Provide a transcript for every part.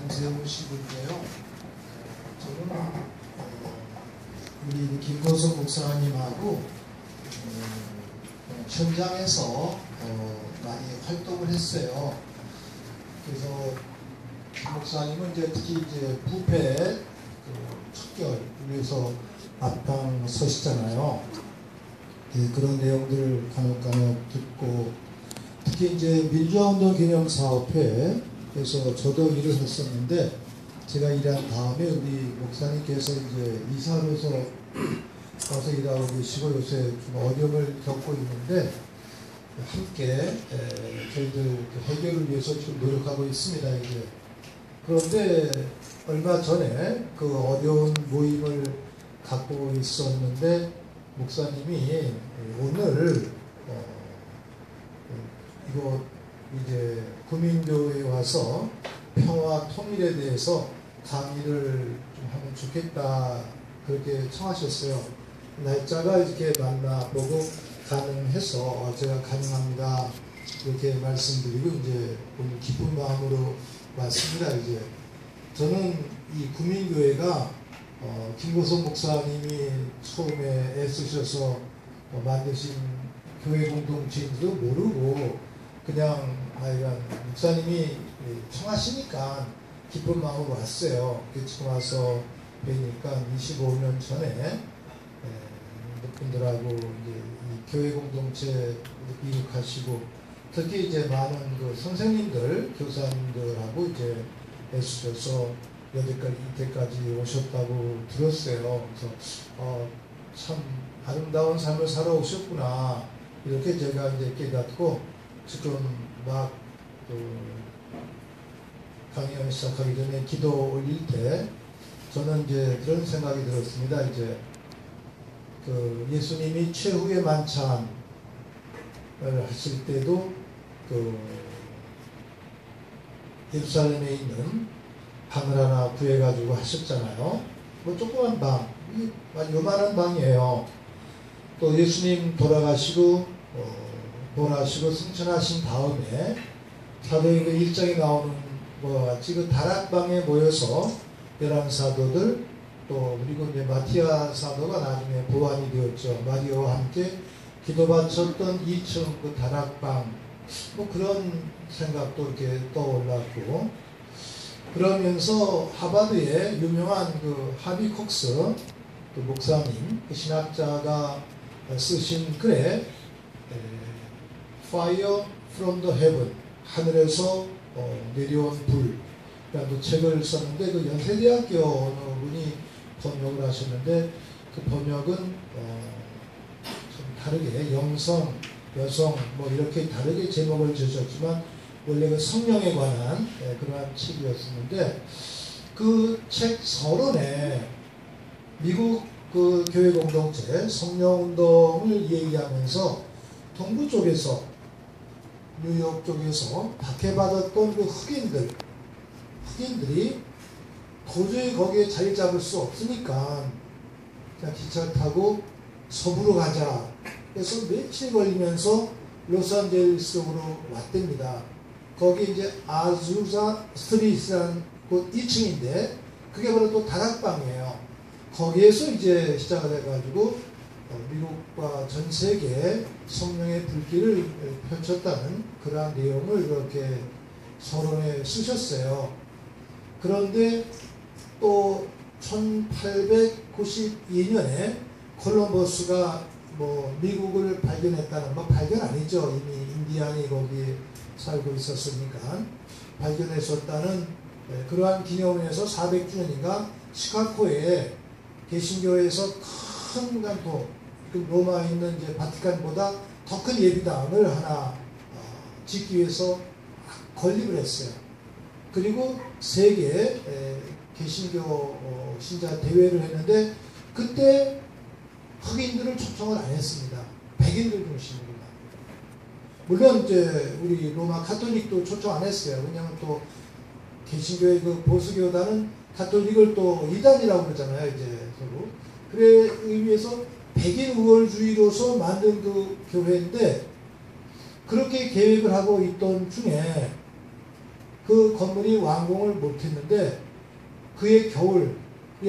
김세우 씨인데요. 저는 우리 김고성 목사님하고 현장에서 많이 활동을 했어요. 그래서 김 목사님은 이제 특히 이제 부패 척결을 위해서 앞장서시잖아요. 예, 그런 내용들을 간혹 듣고, 특히 이제 민주화운동 기념사업회에서 저도 일을 했었는데, 제가 일한 다음에 우리 목사님께서 이제 이사로서 가서 일하고 계시고 요새 좀 어려움을 겪고 있는데, 함께 저희들 해결을 위해서 지금 노력하고 있습니다. 이제. 그런데 얼마 전에 그 어려운 모임을 갖고 있었는데, 목사님이 오늘 이거 이제 구민교회에 와서 평화 통일에 대해서 강의를 좀 하면 좋겠다 그렇게 청하셨어요. 날짜가 이렇게 만나보고 가능해서 제가 가능합니다 이렇게 말씀드리고 이제 오늘 기쁜 마음으로 왔습니다. 이제 저는 이 구민교회가 김고성 목사님이 처음에 애쓰셔서 만드신 교회 공동체인지도 모르고 그냥 목사님이 청하시니까 기쁜 마음으로 왔어요. 지금 와서 뵈니까 25년 전에 분들하고 이제 이 교회 공동체 이룩하시고 특히 이제 많은 그 선생님들, 교사님들하고 이제 애쓰셔서 여기까지 이때까지 오셨다고 들었어요. 그래서 참 아름다운 삶을 살아오셨구나 이렇게 제가 이제 깨닫고 지금 막 강연 시작하기 전에 기도 올릴 때 저는 이제 그런 생각이 들었습니다. 이제 그 예수님이 최후의 만찬을 하실 때도 그 예루살렘에 있는 방을 하나 구해가지고 하셨잖아요. 뭐 조그만 방, 요만한 방이에요. 또 예수님 돌아가시고 보내시고 승천하신 다음에 사도행전 1장에 나오는 것과 같이 그 다락방에 모여서 11사도들 또 그리고 이제 마티아 사도가 나중에 보완이 되었죠. 마리아와 함께 기도 바쳤던 2층 그 다락방 뭐 그런 생각도 이렇게 떠올랐고 그러면서 하버드의 유명한 그 하비 콕스 그 목사님 그 신학자가 쓰신 글에 Fire from the Heaven 하늘에서 내려온 불이라는 책을 썼는데 그 연세대학교 어느 분이 번역을 하셨는데 그 번역은 좀 다르게 영성, 여성 뭐 이렇게 다르게 제목을 지으셨지만 원래 그 성령에 관한 그러한 책이었었는데 그 책 서론에 미국 그 교회 공동체 성령운동을 얘기하면서 동부 쪽에서 뉴욕 쪽에서 박해받았던 그 흑인들이 도저히 거기에 자리 잡을 수 없으니까 그냥 기차를 타고 서부로 가자. 그래서 며칠 걸리면서 로스앤젤레스쪽으로 왔답니다. 거기 이제 아주사 스트리트라는 곳 2층인데 그게 바로 또 다락방이에요. 거기에서 이제 시작을 해가지고 미국과 전 세계에 성령의 불길을 펼쳤다는 그러한 내용을 이렇게 서론에 쓰셨어요. 그런데 또 1892년에 콜럼버스가 뭐 미국을 발견했다는 뭐 발견 아니죠. 이미 인디안이 거기에 살고 있었으니까 발견했었다는 그러한 기념회에서 400주년인가 시카고에 개신교에서 큰 간토 로마에 있는 이제 바티칸보다 더 큰 예비당을 하나 짓기 위해서 건립을 했어요. 그리고 세계 개신교 신자 대회를 했는데 그때 흑인들을 초청을 안 했습니다. 백인들 중심으로. 물론 이제 우리 로마 가톨릭도 초청 안 했어요. 왜냐하면 또 개신교의 그 보수교단은 가톨릭을 또 이단이라고 그러잖아요. 이제 서로. 그래 의미에서 백인 우월주의로서 만든 그 교회인데 그렇게 계획을 하고 있던 중에 그 건물이 완공을 못했는데 그해 겨울,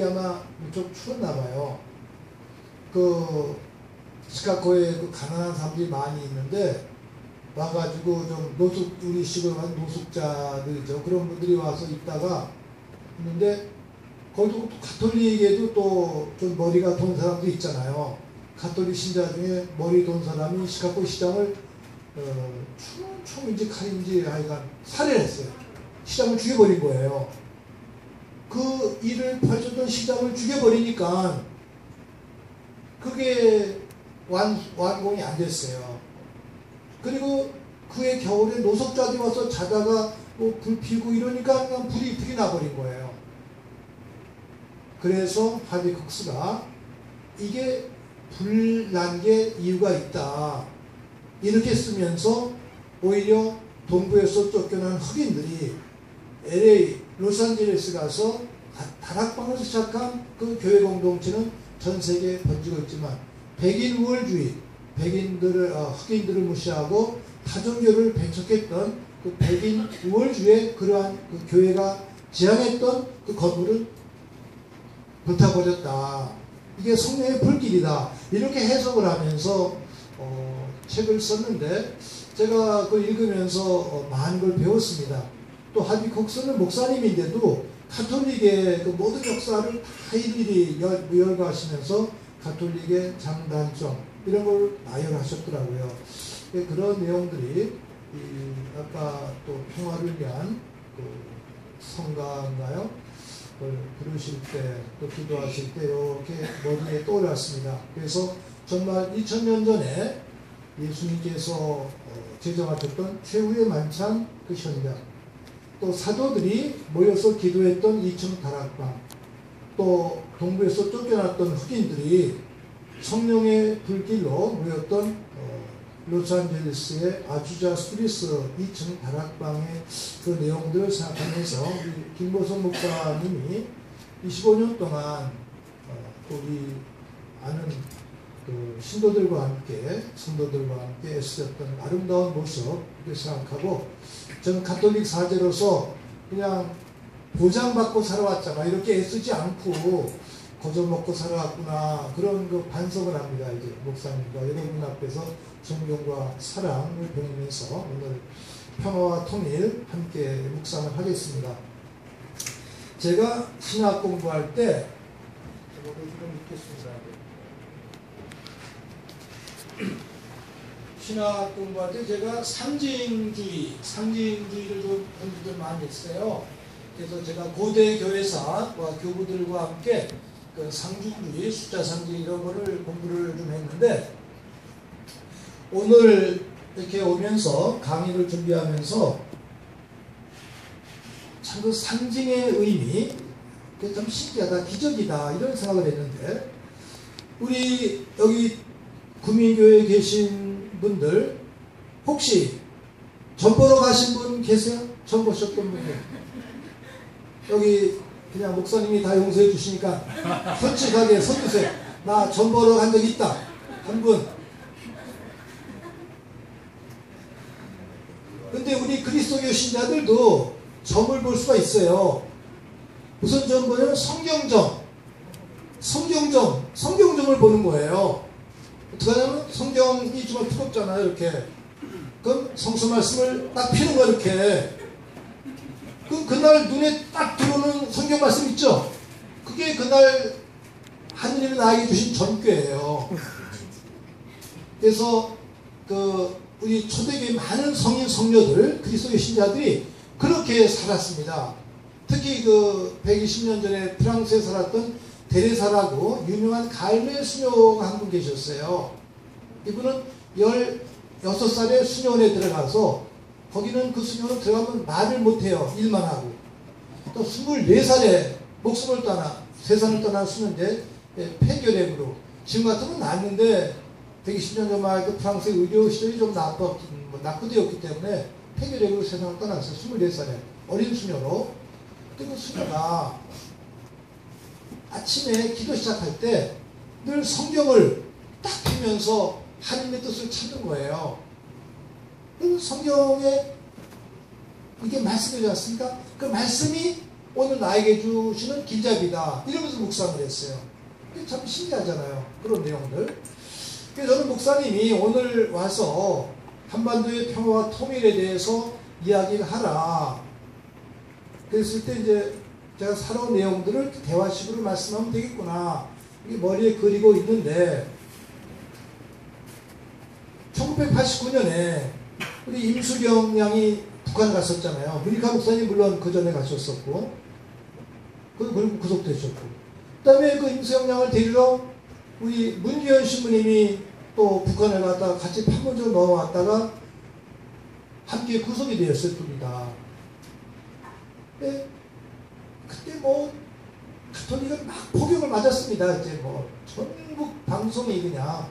아마 무척 추웠나 봐요. 그 시카고에 그 가난한 사람들이 많이 있는데 와가지고 좀 우리식으로 한 노숙자들이죠. 그런 분들이 와서 있다가 있는데 거기도 가톨릭에도 또 좀 머리가 돈 사람도 있잖아요. 가톨릭 신자 중에 머리 돈 사람이 시카고 시장을 총인지 칼인지 하여간 살해를 했어요. 시장을 죽여버린 거예요. 그 일을 펼쳤던 시장을 죽여버리니까 그게 완공이 안 됐어요. 그리고 그해 겨울에 노숙자들이 와서 자다가 뭐 불 피고 이러니까 그냥 불이 나버린 거예요. 그래서 하비 콕스가 이게 불난 게 이유가 있다 이렇게 쓰면서 오히려 동부에서 쫓겨난 흑인들이 LA 로스앤젤레스 가서 다락방에서 시작한 그 교회 공동체는 전 세계에 번지고 있지만 백인 우월주의, 흑인들을 무시하고 타종교를 배척했던 그 백인 우월주의 그러한 그 교회가 지향했던 그 건물은 불타버렸다. 이게 성령의 불길이다. 이렇게 해석을 하면서 책을 썼는데 제가 그걸 읽으면서 많은 걸 배웠습니다. 또 하비 콕스는 목사님인데도 가톨릭의 그 모든 역사를 다 일일이 열거하시면서 가톨릭의 장단점 이런 걸 나열하셨더라고요. 그런 내용들이 아까 또 평화를 위한 그 성가인가요? 부르실 때 또 기도하실 때 이렇게 머리에 떠올랐습니다. 그래서 정말 2000년 전에 예수님께서 제정하셨던 최후의 만찬 그 현장, 또 사도들이 모여서 기도했던 2층 다락방, 또 동부에서 쫓겨났던 흑인들이 성령의 불길로 모였던 로스앤젤레스의 아주자 스트리스 2층 다락방의 그 내용들을 생각하면서 우리 김보성 목사님이 25년 동안 우리 아는 그 신도들과 함께 성도들과 함께 애쓰셨던 아름다운 모습 이렇게 생각하고, 저는 가톨릭 사제로서 그냥 보장받고 살아왔잖아 이렇게 애쓰지 않고 거저 먹고 살아왔구나 그런 그 반성을 합니다. 이제 목사님과 여러분 앞에서 존경과 사랑을 배우면서 오늘 평화와 통일 함께 묵상을 하겠습니다. 제가 신학 공부할 때 신학 공부할 때 제가 상징주의를 좀 공부를 많이 했어요. 그래서 제가 고대 교회사와 교부들과 함께 그 상징주의, 숫자 상징 이런 거를 공부를 좀 했는데, 오늘 이렇게 오면서 강의를 준비하면서 참 그 상징의 의미, 그게 참 신기하다, 기적이다 이런 생각을 했는데, 우리 여기 구민교회에 계신 분들 혹시 전 보러 가신 분 계세요? 전 보셨던 분들? 여기 그냥 목사님이 다 용서해 주시니까 솔직하게 서주세요. 나 전 보러 간 적 있다. 한 분. 근데 우리 그리스도교 신자들도 점을 볼 수가 있어요. 무슨 점 보냐면 성경점을 보는 거예요. 어떻게 하냐면 성경이 정말 두껍잖아요. 이렇게. 그럼 성서 말씀을 딱 피는 거 이렇게. 그날 눈에 딱 들어오는 성경 말씀 있죠? 그게 그날 하느님이 나에게 주신 전궤예요. 그래서 우리 초대교회 많은 성인 성녀들, 그리스도의 신자들이 그렇게 살았습니다. 특히 120년 전에 프랑스에 살았던 데레사라고 유명한 갈매 수녀가 한 분 계셨어요. 이분은 16살에 수녀원에 들어가서, 거기는 그 수녀는 들어가면 말을 못해요. 일만 하고. 또 24살에 목숨을 떠나, 세상을 떠난 수녀인데 폐결핵으로, 지금 같으면 낫는데 120년 전 말 그 프랑스의 의료 시절이 좀 낙후되었기 때문에 폐결핵으로 세상을 떠났어요. 24살에 어린 수녀로. 근데 그 수녀가 아침에 기도 시작할 때 늘 성경을 딱 펴면서 하나님의 뜻을 찾는 거예요. 성경에 이게 말씀이지 않습니까? 그 말씀이 오늘 나에게 주시는 길잡이다. 이러면서 묵상을 했어요. 이게 참 신기하잖아요. 그런 내용들. 그래서 저는 목사님이 오늘 와서 한반도의 평화와 통일에 대해서 이야기를 하라. 그랬을 때 이제 제가 살아온 내용들을 대화식으로 말씀하면 되겠구나. 이게 머리에 그리고 있는데 1989년에 우리 임수경 양이 북한 갔었잖아요. 문익하 목사님 물론 그 전에 가셨었고 그리고 구속되셨고 그 다음에 그 임수경 양을 데리러 우리 문규현 신부님이 또 북한을 갔다가 같이 판문점 넘어왔다가 함께 구속이 되었을 뿐이다. 그때 뭐 가톨릭은 막 폭격을 맞았습니다. 이제 뭐 전국 방송이 그냥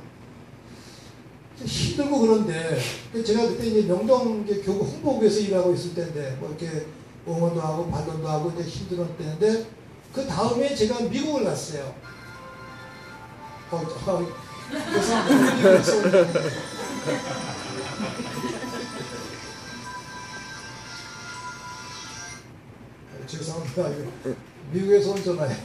힘들고 그런데 제가 그때 이제 명동 교구 홍보국에서 일하고 있을 때인데 뭐 이렇게 응원도 하고 반론도 하고 이제 힘들었을 때인데 그 다음에 제가 미국을 갔어요. 죄송합니다. 미국에서 온 전화예요.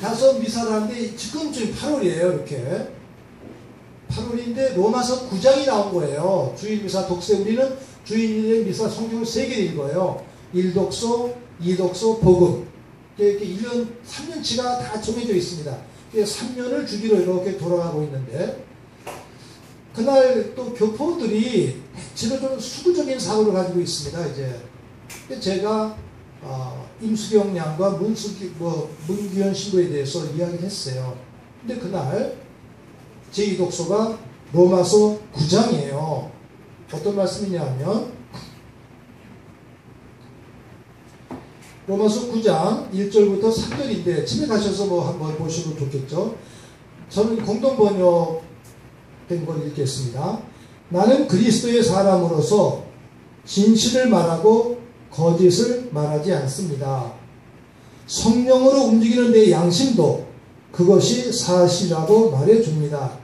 가서 미사를 하는데 지금쯤 8월이에요. 이렇게 8월인데 로마서 9장이 나온 거예요. 주일 미사 독세. 우리는 주일의 미사 성경을 3개를 읽어요. 1독서, 2독서, 복음. 이렇게 1년, 3년치가 다 정해져 있습니다. 3년을 주기로 이렇게 돌아가고 있는데 그날 또 교포들이 대체로 좀 수구적인 사고를 가지고 있습니다. 이제 제가 임수경 양과 문규현 신부에 대해서 이야기를 했어요. 근데 그날 제2독서가 로마서 9장이에요. 어떤 말씀이냐 하면 로마서 9장 1절부터 3절인데 집에 가셔서 뭐 한번 보시면 좋겠죠. 저는 공동 번역된 걸 읽겠습니다. 나는 그리스도의 사람으로서 진실을 말하고 거짓을 말하지 않습니다. 성령으로 움직이는 내 양심도 그것이 사실이라고 말해줍니다.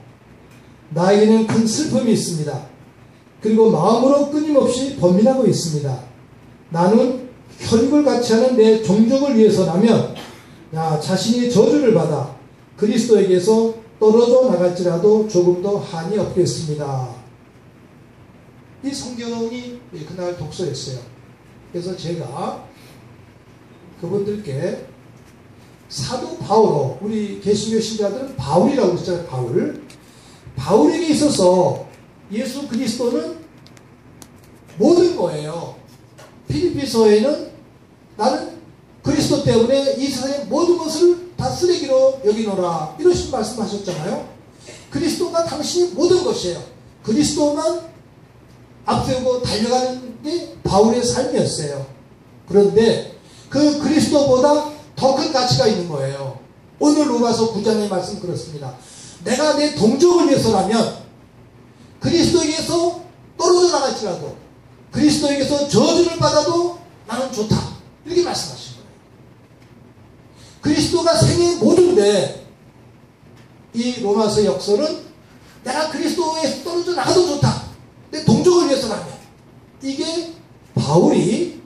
나에게는 큰 슬픔이 있습니다. 그리고 마음으로 끊임없이 번민하고 있습니다. 나는 혈육을 같이 하는 내 종족을 위해서라면 자신이 저주를 받아 그리스도에게서 떨어져 나갈지라도 조금도 한이 없겠습니다. 이 성경이 그날 독서였어요. 그래서 제가 그분들께 사도 바울로, 우리 개신교 신자들은 바울이라고 그러잖아요. 바울에게 있어서 예수 그리스도는 모든 거예요. 필리피서에는 나는 그리스도 때문에 이 세상의 모든 것을 다 쓰레기로 여기노라 이러신 말씀하셨잖아요. 그리스도가 당신이 모든 것이에요. 그리스도만 앞세우고 달려가는 게 바울의 삶이었어요. 그런데 그 그리스도보다 더 큰 가치가 있는 거예요. 오늘 로마서 9장의 말씀 그렇습니다. 내가 내 동족을 위해서라면 그리스도에게서 떨어져 나갈지라도 그리스도에게서 저주를 받아도 나는 좋다. 이렇게 말씀하신 거예요. 그리스도가 생의 모든데 이 로마서 역설은 내가 그리스도에서 떨어져 나가도 좋다. 내 동족을 위해서라면. 이게 바울이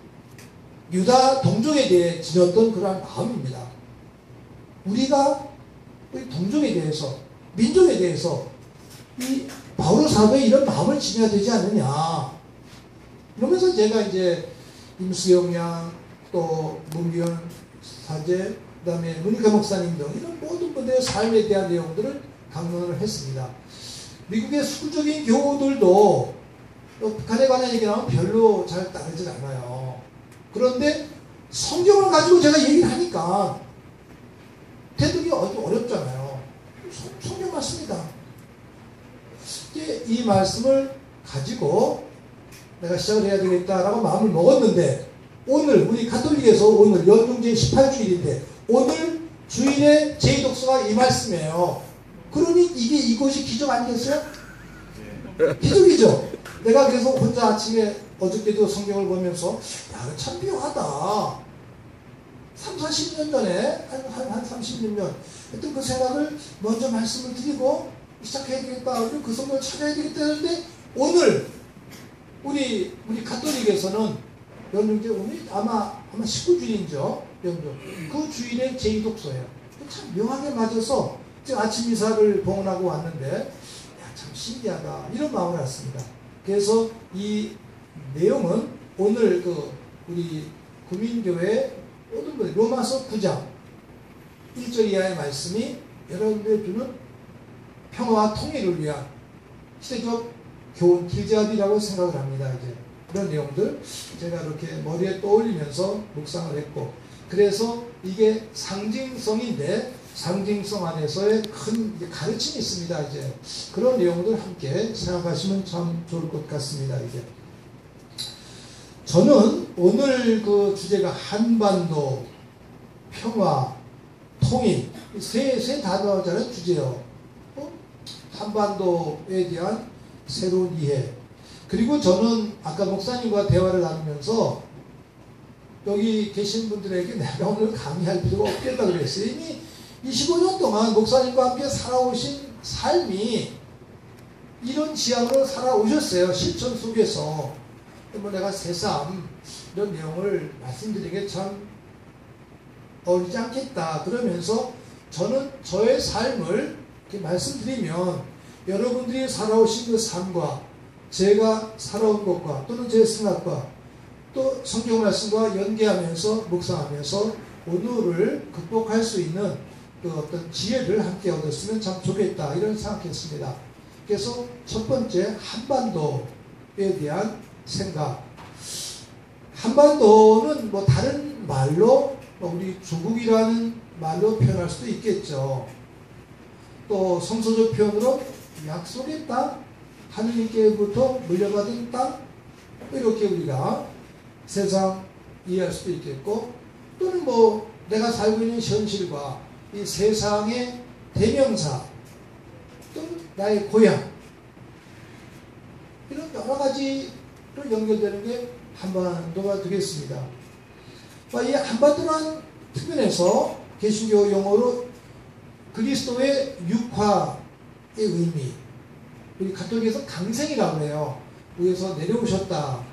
유다 동족에 대해 지녔던 그러한 마음입니다. 우리가 우리 동족에 대해서, 민족에 대해서 이 바울 사도의 이런 마음을 지녀야 되지 않느냐. 이러면서 제가 이제 임수영 양, 또 문규현 사제, 그 다음에 문익하 목사님 등 이런 모든 분들의 삶에 대한 내용들을 강론을 했습니다. 미국의 수구적인 교우들도 북한에 관한 얘기 나오면 별로 잘 따르질 않아요. 그런데 성경을 가지고 제가 얘기를 하니까 대들이 어렵잖아요. 성경 맞습니다. 이 말씀을 가지고 내가 시작을 해야 되겠다라고 마음을 먹었는데 오늘 우리 가톨릭에서 오늘 연중제 18주일인데 오늘 주일의 제2독서가 이 말씀이에요. 그러니 이것이 기적 아니겠어요? 기적이죠. 내가 그래서 혼자 아침에 어저께도 성경을 보면서 야, 참 묘하다. 30-40년 전에 한 30년 전 하여튼 그 생각을 먼저 말씀을 드리고 시작해야 되겠다. 그리고 그 성경을 찾아야 되겠다 했는데 오늘 우리 가톨릭에서는 연중제 오늘 아마 19주일이죠. 연중. 그 주일에 제2독서예요. 참 묘하게 맞아서 제가 아침 미사를 봉헌하고 왔는데 야, 참 신기하다 이런 마음을 갖습니다. 그래서 이 내용은 오늘 우리 구민교회 모든 분들 로마서 9장 1절 이하의 말씀이 여러분들 주는 평화와 통일을 위한 시대적 교훈 길잡이라고 생각을 합니다. 이제 그런 내용들 제가 이렇게 머리에 떠올리면서 묵상을 했고, 그래서 이게 상징성인데 상징성 안에서의 큰 가르침이 있습니다. 이제 그런 내용들 함께 생각하시면 참 좋을 것 같습니다. 이제 저는 오늘 그 주제가 한반도, 평화, 통일 세 단어잖아요. 주제요. 한반도에 대한 새로운 이해. 그리고 저는 아까 목사님과 대화를 나누면서 여기 계신 분들에게 내가 오늘 강의할 필요가 없겠다 그랬어요. 이미 25년 동안 목사님과 함께 살아오신 삶이 이런 지향으로 살아오셨어요. 실천 속에서. 뭐 내가 새삼 이런 내용을 말씀드리는 게 참 어리지 않겠다. 그러면서 저는 저의 삶을 이렇게 말씀드리면 여러분들이 살아오신 그 삶과 제가 살아온 것과 또는 제 생각과 또 성경 말씀과 연계하면서 묵상하면서 오늘을 극복할 수 있는 그 어떤 지혜를 함께 얻었으면 참 좋겠다 이런 생각했습니다. 그래서 첫 번째 한반도에 대한 생각. 한반도는 뭐 다른 말로 우리 조국이라는 말로 표현할 수도 있겠죠. 또 성서적 표현으로 약속의 땅, 하느님께로부터 물려받은 땅, 이렇게 우리가 세상 이해할 수도 있겠고, 또는 뭐 내가 살고 있는 현실과 이 세상의 대명사, 또는 나의 고향, 이런 여러 가지로 연결되는 게 한반도가 되겠습니다. 이 한반도라는 측면에서 개신교 용어로 그리스도의 육화의 의미, 우리 가톨릭에서 강생이라고 해요. 위에서 내려오셨다.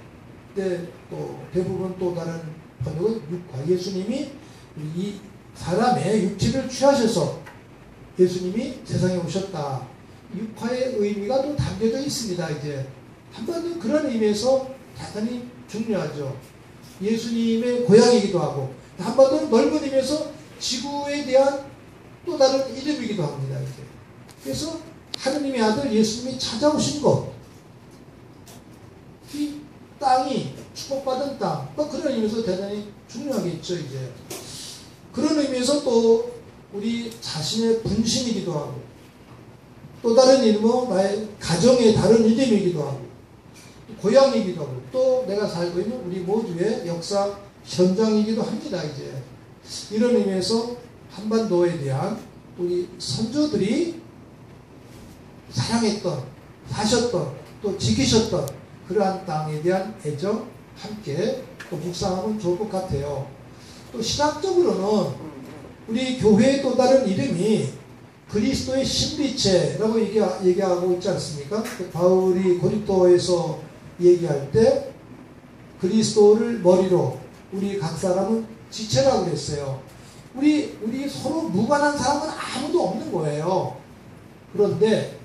근데 또 대부분 또 다른 번역은 육화, 예수님이 이 사람의 육체를 취하셔서 예수님이 세상에 오셨다. 육화의 의미가 또 담겨져 있습니다. 이제 한반도는 그런 의미에서 대단히 중요하죠. 예수님의 고향이기도 하고, 한반도는 넓은 의미에서 지구에 대한 또 다른 이름이기도 합니다. 이제. 그래서 하느님의 아들 예수님이 찾아오신 것, 이 땅이 축복받은 땅, 그런 의미에서 대단히 중요하겠죠. 이제 그런 의미에서 또 우리 자신의 분신이기도 하고, 또 다른 이름은 나의 가정의 다른 이름이기도 하고, 고향이기도 하고, 또 내가 살고 있는 우리 모두의 역사 현장이기도 합니다. 이제 이런 의미에서 한반도에 대한 우리 선조들이 사랑했던, 사셨던, 또 지키셨던 그러한 땅에 대한 애정 함께 또 묵상하면 좋을 것 같아요. 또 신학적으로는 우리 교회의 또 다른 이름이 그리스도의 신비체라고 얘기하고 있지 않습니까? 바울이 고린도에서 얘기할 때 그리스도를 머리로 우리 각 사람은 지체라고 그랬어요. 우리 서로 무관한 사람은 아무도 없는 거예요. 그런데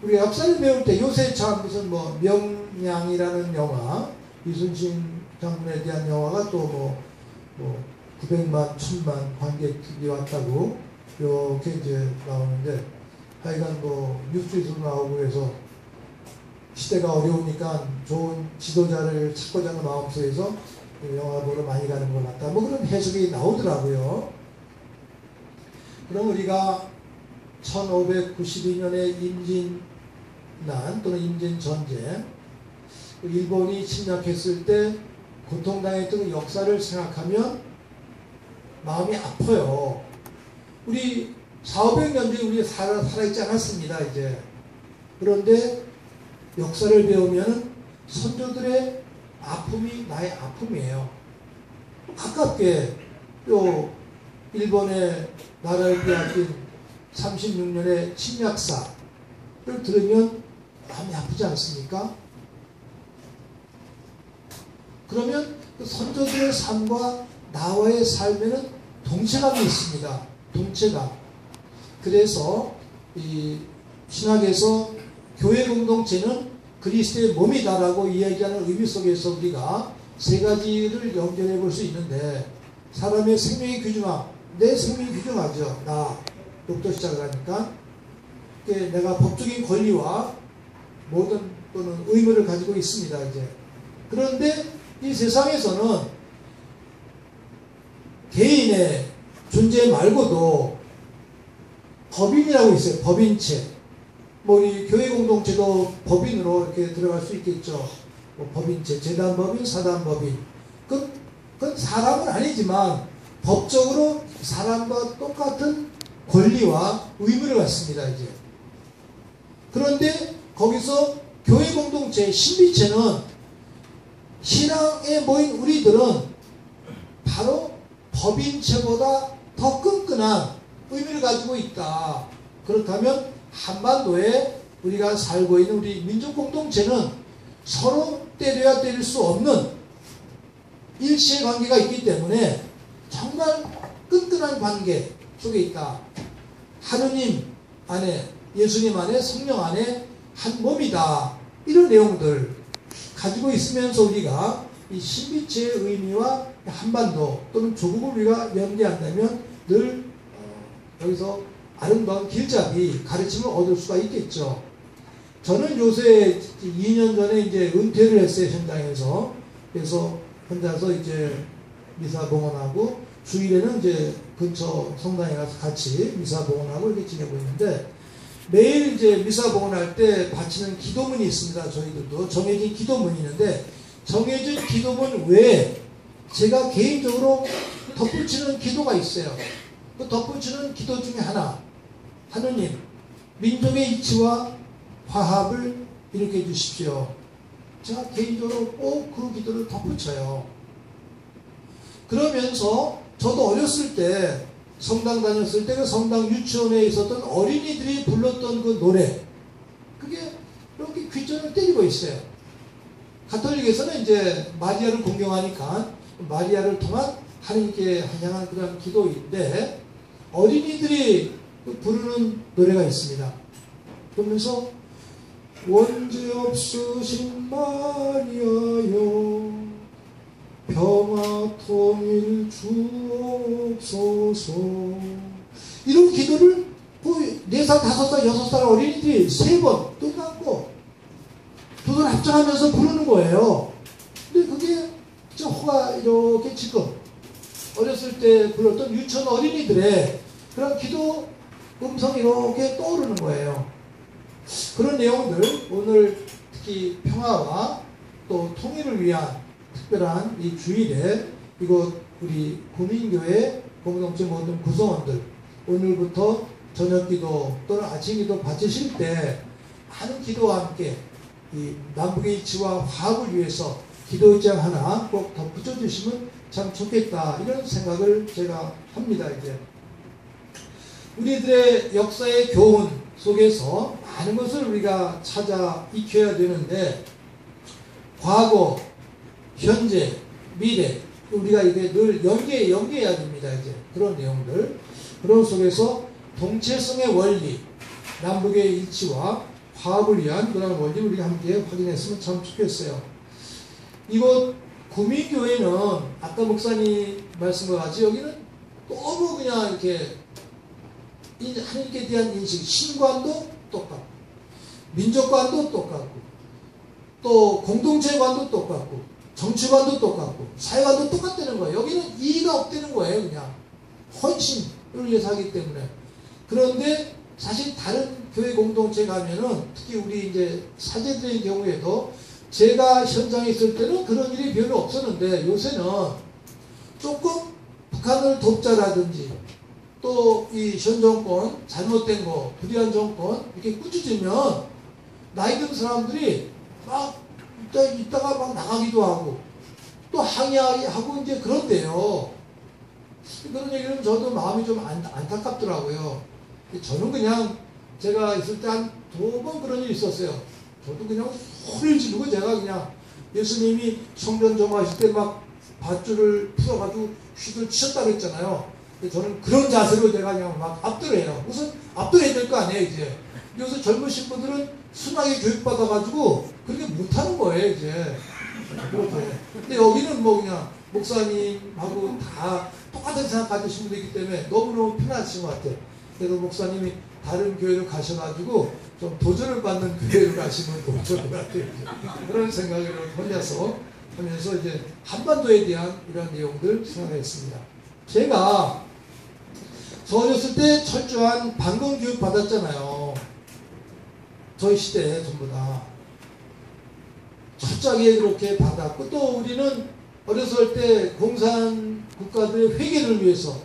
우리 역사를 배울 때 요새 참 무슨 뭐 명량이라는 영화, 이순신 장군에 대한 영화가 또 뭐 900만, 1000만 관객이 왔다고 이렇게 이제 나오는데, 하여간 뭐 뉴스에서 나오고 해서 시대가 어려우니까 좋은 지도자를 찾고자 하는 마음속에서 영화 보러 많이 가는 것 같다. 뭐 그런 해석이 나오더라고요. 그럼 우리가 1592년에 임진난 또는 임진전쟁, 일본이 침략했을 때 고통당했던 역사를 생각하면 마음이 아파요. 우리 400년 전에 우리 살아있지 않았습니다. 이제. 그런데 역사를 배우면 선조들의 아픔이 나의 아픔이에요. 가깝게 또 일본의 나라를 빼앗긴 36년의 침략사를 들으면 마음이 아프지 않습니까? 그러면 그 선조들의 삶과 나와의 삶에는 동체감이 있습니다. 동체감. 그래서 이 신학에서 교회 공동체는 그리스도의 몸이다라고 이야기하는 의미 속에서 우리가 세 가지를 연결해 볼 수 있는데, 사람의 생명이 귀중함, 내 생명이 귀중하죠. 나부터 시작을 하니까 내가 법적인 권리와 모든 또는 의무를 가지고 있습니다. 이제 그런데 이 세상에서는 개인의 존재 말고도 법인이라고 있어요. 법인체. 뭐 이 교회 공동체도 법인으로 이렇게 들어갈 수 있겠죠. 뭐 법인체, 재단법인, 사단법인. 그건 사람은 아니지만 법적으로 사람과 똑같은 권리와 의무를 갖습니다. 이제 그런데 거기서 교회 공동체, 신비체는 신앙에 모인 우리들은 바로 법인체보다 더 끈끈한 의미를 가지고 있다. 그렇다면 한반도에 우리가 살고 있는 우리 민족 공동체는 서로 때려야 때릴 수 없는 일체의 관계가 있기 때문에 정말 끈끈한 관계 속에 있다. 하느님 안에, 예수님 안에, 성령 안에 한 몸이다. 이런 내용들 가지고 있으면서 우리가 이 신비체의 의미와 한반도 또는 조국을 우리가 연계한다면 늘 여기서 아름다운 길잡이 가르침을 얻을 수가 있겠죠. 저는 요새 2년 전에 이제 은퇴를 했어요. 현장에서. 그래서 혼자서 이제 미사 봉헌하고 주일에는 이제 근처 성당에 가서 같이 미사 봉헌하고 이렇게 지내고 있는데, 매일 이제 미사 봉헌할 때 바치는 기도문이 있습니다. 저희들도 정해진 기도문이 있는데, 정해진 기도문 외에 제가 개인적으로 덧붙이는 기도가 있어요. 그 덧붙이는 기도 중에 하나, 하느님 민족의 이치와 화합을 일으켜 주십시오. 제가 개인적으로 꼭 그 기도를 덧붙여요. 그러면서 저도 어렸을 때 성당 다녔을 때 그 성당 유치원에 있었던 어린이들이 불렀던 그 노래, 그게 이렇게 귓전을 때리고 있어요. 가톨릭에서는 이제 마리아를 공경하니까 마리아를 통한 하나님께 향한 그런 기도인데, 어린이들이 부르는 노래가 있습니다. 그러면서 원죄 없으신 마리아여 평화 통일 주옵소서. 이런 기도를 4살, 5살, 6살 어린이들이 3번 또 감고 두 손 합장하면서 부르는 거예요. 근데 그게 저 호가 이렇게 지금 어렸을 때 불렀던 유치원 어린이들의 그런 기도 음성이 이렇게 떠오르는 거예요. 그런 내용들 오늘 특히 평화와 또 통일을 위한 특별한 이 주일에 이곳 우리 구민교회 공동체 모든 구성원들 오늘부터 저녁기도 또는 아침기도 바치실 때 많은 기도와 함께 이 남북의 이치와 화합을 위해서 기도의장 하나 꼭 덧붙여 주시면 참 좋겠다, 이런 생각을 제가 합니다. 이제 우리들의 역사의 교훈 속에서 많은 것을 우리가 찾아 익혀야 되는데, 과거, 현재, 미래, 우리가 이게 늘 연계해야 됩니다. 이제 그런 내용들, 그런 속에서 동체성의 원리, 남북의 일치와 화합을 위한 그런 원리 우리가 함께 확인했으면 참 좋겠어요. 이곳 구민교회는 아까 목사님 말씀과 같이 여기는 너무 그냥 이렇게 하나님께 대한 인식, 신관도 똑같고 민족관도 똑같고 또 공동체관도 똑같고 정치관도 똑같고 사회관도 똑같다는 거예요. 여기는 이의가 없다는 거예요. 그냥 헌신을 위해서 하기 때문에. 그런데 사실 다른 교회 공동체 가면은 특히 우리 이제 사제들의 경우에도 제가 현장에 있을 때는 그런 일이 별로 없었는데, 요새는 조금 북한을 돕자라든지 또 이 현 정권 잘못된 거, 불의한 정권 이렇게 꾸짖으면 나이 든 사람들이 막 이따가 막 나가기도 하고 또 항의하고 이제 그런데요. 그런 얘기는 저도 마음이 좀 안타깝더라고요. 저는 그냥 제가 있을 때 한 2번 그런 일이 있었어요. 저도 그냥 소리를 지르고 제가 그냥 예수님이 성전 정화하실 때 막 밧줄을 풀어가지고 휘들 치셨다고 했잖아요. 저는 그런 자세로 내가 그냥 막 앞들어요. 우선 앞들어야 될 거 아니에요, 이제. 여기서 젊으신 분들은 순하게 교육받아가지고 그렇게 못하는 거예요, 이제. 그렇게. 근데 여기는 뭐 그냥 목사님하고 다 똑같은 생각 가지신 분들이기 때문에 너무너무 편하신 것 같아요. 그래서 목사님이 다른 교회로 가셔가지고 좀 도전을 받는 교회로 가시면 더 좋을 것 같아요. 그런 생각을 혼자서 하면서 이제 한반도에 대한 이런 내용들 생각했습니다. 제가 어렸을 때 철저한 반공교육 받았잖아요. 저희 시대에 전부 다. 철저하게 그렇게 받았고, 또 우리는 어렸을 때 공산 국가들의 회개를 위해서,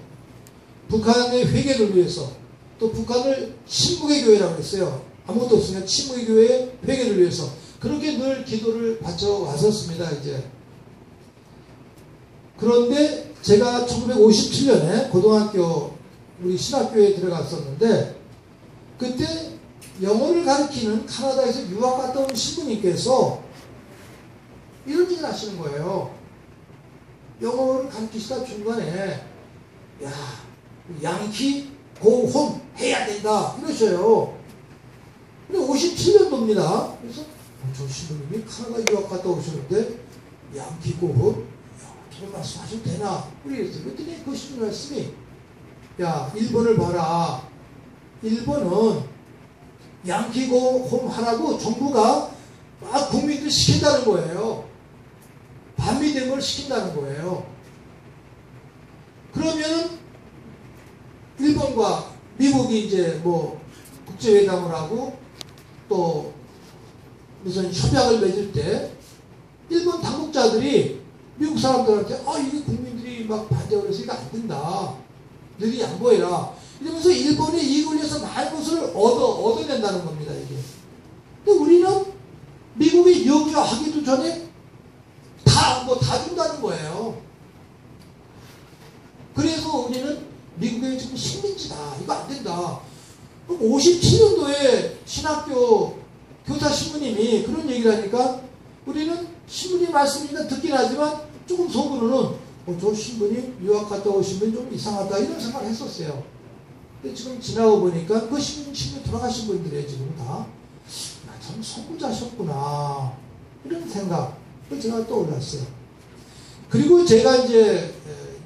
북한의 회개를 위해서, 또 북한을 침묵의 교회라고 했어요. 아무것도 없으니까 침묵의 교회의 회개를 위해서 그렇게 늘 기도를 바쳐 왔었습니다. 이제. 그런데 제가 1957년에 고등학교 우리 신학교에 들어갔었는데, 그때 영어를 가르치는 카나다에서 유학 갔다 온 신부님께서 이런 얘기를 하시는 거예요. 영어를 가르치시다 중간에 야, 양키 고홈 해야 된다 이러셔요. 근데 57년도입니다. 그래서 저 신부님이 카나다 유학 갔다 오셨는데 양키 고홈 저런 말씀 하셔도 되나? 그랬어요. 그랬더니 그 신부 말씀이 야, 일본을 봐라. 일본은 양키고 홈 하라고 정부가 막 국민들 시킨다는 거예요. 반미된 걸 시킨다는 거예요. 그러면 일본과 미국이 이제 뭐 국제회담을 하고 또 무슨 협약을 맺을 때 일본 당국자들이 미국 사람들한테 이게 국민들이 막 반대를 해서 이거 안 된다. 너희 양보해라. 이러면서 일본의 이익을 위해서 많은 것을 얻어낸다는 겁니다, 이게. 근데 우리는 미국이 여기하기도 전에 다 준다는 거예요. 그래서 우리는 미국의 지금 식민지다. 이거 안 된다. 그럼 57년도에 신학교 교사 신부님이 그런 얘기를 하니까 우리는 신부님 말씀이니까 듣긴 하지만 조금 속으로는 저 신부님 유학 갔다 오신 분 좀 이상하다 이런 생각을 했었어요. 근데 지금 지나고 보니까 그 신부님 돌아가신 분들이에요. 지금 다. 참 선구자셨구나 이런 생각을 제가 떠올랐어요. 그리고 제가 이제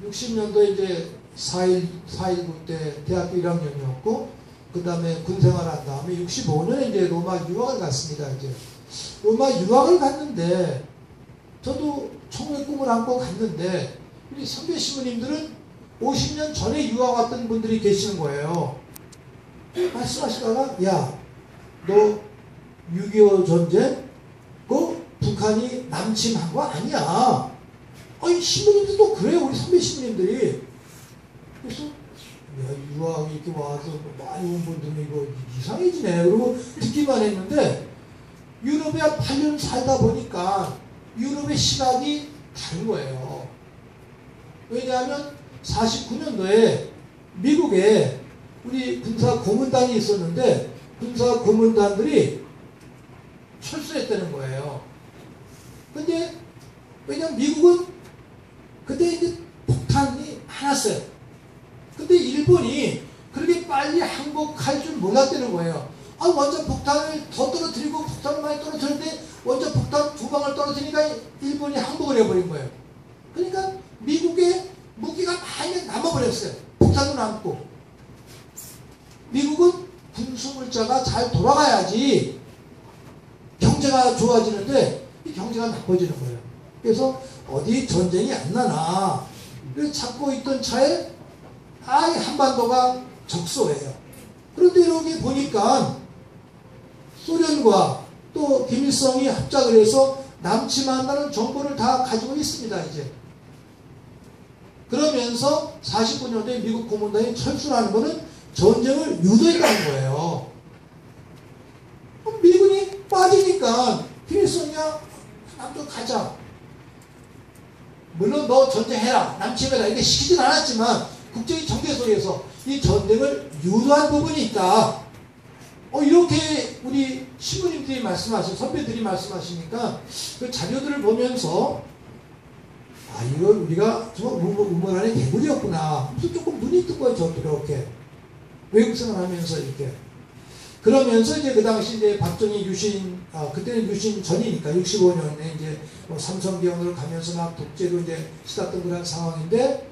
60년도에 이제 4.19 때 대학교 1학년이었고 그 다음에 군생활한 다음에 65년에 이제 로마 유학을 갔습니다. 이제 로마 유학을 갔는데 저도 청의 꿈을 안고 갔는데 우리 선배 신부님들은 50년 전에 유학 왔던 분들이 계시는 거예요. 말씀하시다가 야, 너 6.25 전쟁 그 북한이 남침한 거 아니야. 아니 신부님들도 그래. 우리 선배 신부님들이. 그래서 야, 유학 이렇게 와서 많이 온 분들은 이거 이상해지네. 그러고 듣기만 했는데 유럽에 한 8년 살다 보니까 유럽의 시각이 다른 거예요. 왜냐하면 49년도에 미국에 우리 군사 고문단이 있었는데 군사 고문단들이 철수했다는 거예요. 근데 왜냐면 미국은 그때 이제 폭탄이 많았어요. 근데 일본이 그렇게 빨리 항복할 줄 몰랐다는 거예요. 먼저 폭탄을 더 떨어뜨리고 폭탄을 많이 떨어뜨렸는데 먼저 폭탄 2방을 떨어뜨리니까 일본이 항복을 해버린 거예요. 그러니까 미국의 무기가 많이 남아버렸어요. 폭탄도 남고. 미국은 군수물자가 잘 돌아가야지 경제가 좋아지는데 이 경제가 나빠지는 거예요. 그래서 어디 전쟁이 안 나나 찾고 있던 차에 한반도가 적소해요. 그런데 이렇게 보니까 소련과 또 김일성이 합작을 해서 남침한다는 정보를 다 가지고 있습니다. 이제. 그러면서 49년도에 미국 고문단이 철수하는 것은 전쟁을 유도했다는 거예요. 미군이 빠지니까 김일성이야 남쪽 가자. 물론 너 전쟁해라 남침해라 이렇게 시키진 않았지만 국제의 정계 속에서 이 전쟁을 유도한 부분이 있다. 이렇게 우리 신부님들이 선배들이 말씀하시니까 그 자료들을 보면서 이거 우리가 정말 우물 안에 개구리였구나. 그래서 조금 눈이 뜬 거예요. 저도 이렇게 외국 생활하면서 이렇게. 그러면서 이제 그 당시 이제 박정희 그때는 유신 전이니까 65년에 이제 삼성기업으로 가면서 막 독재로 이제 시작된 그런 상황인데,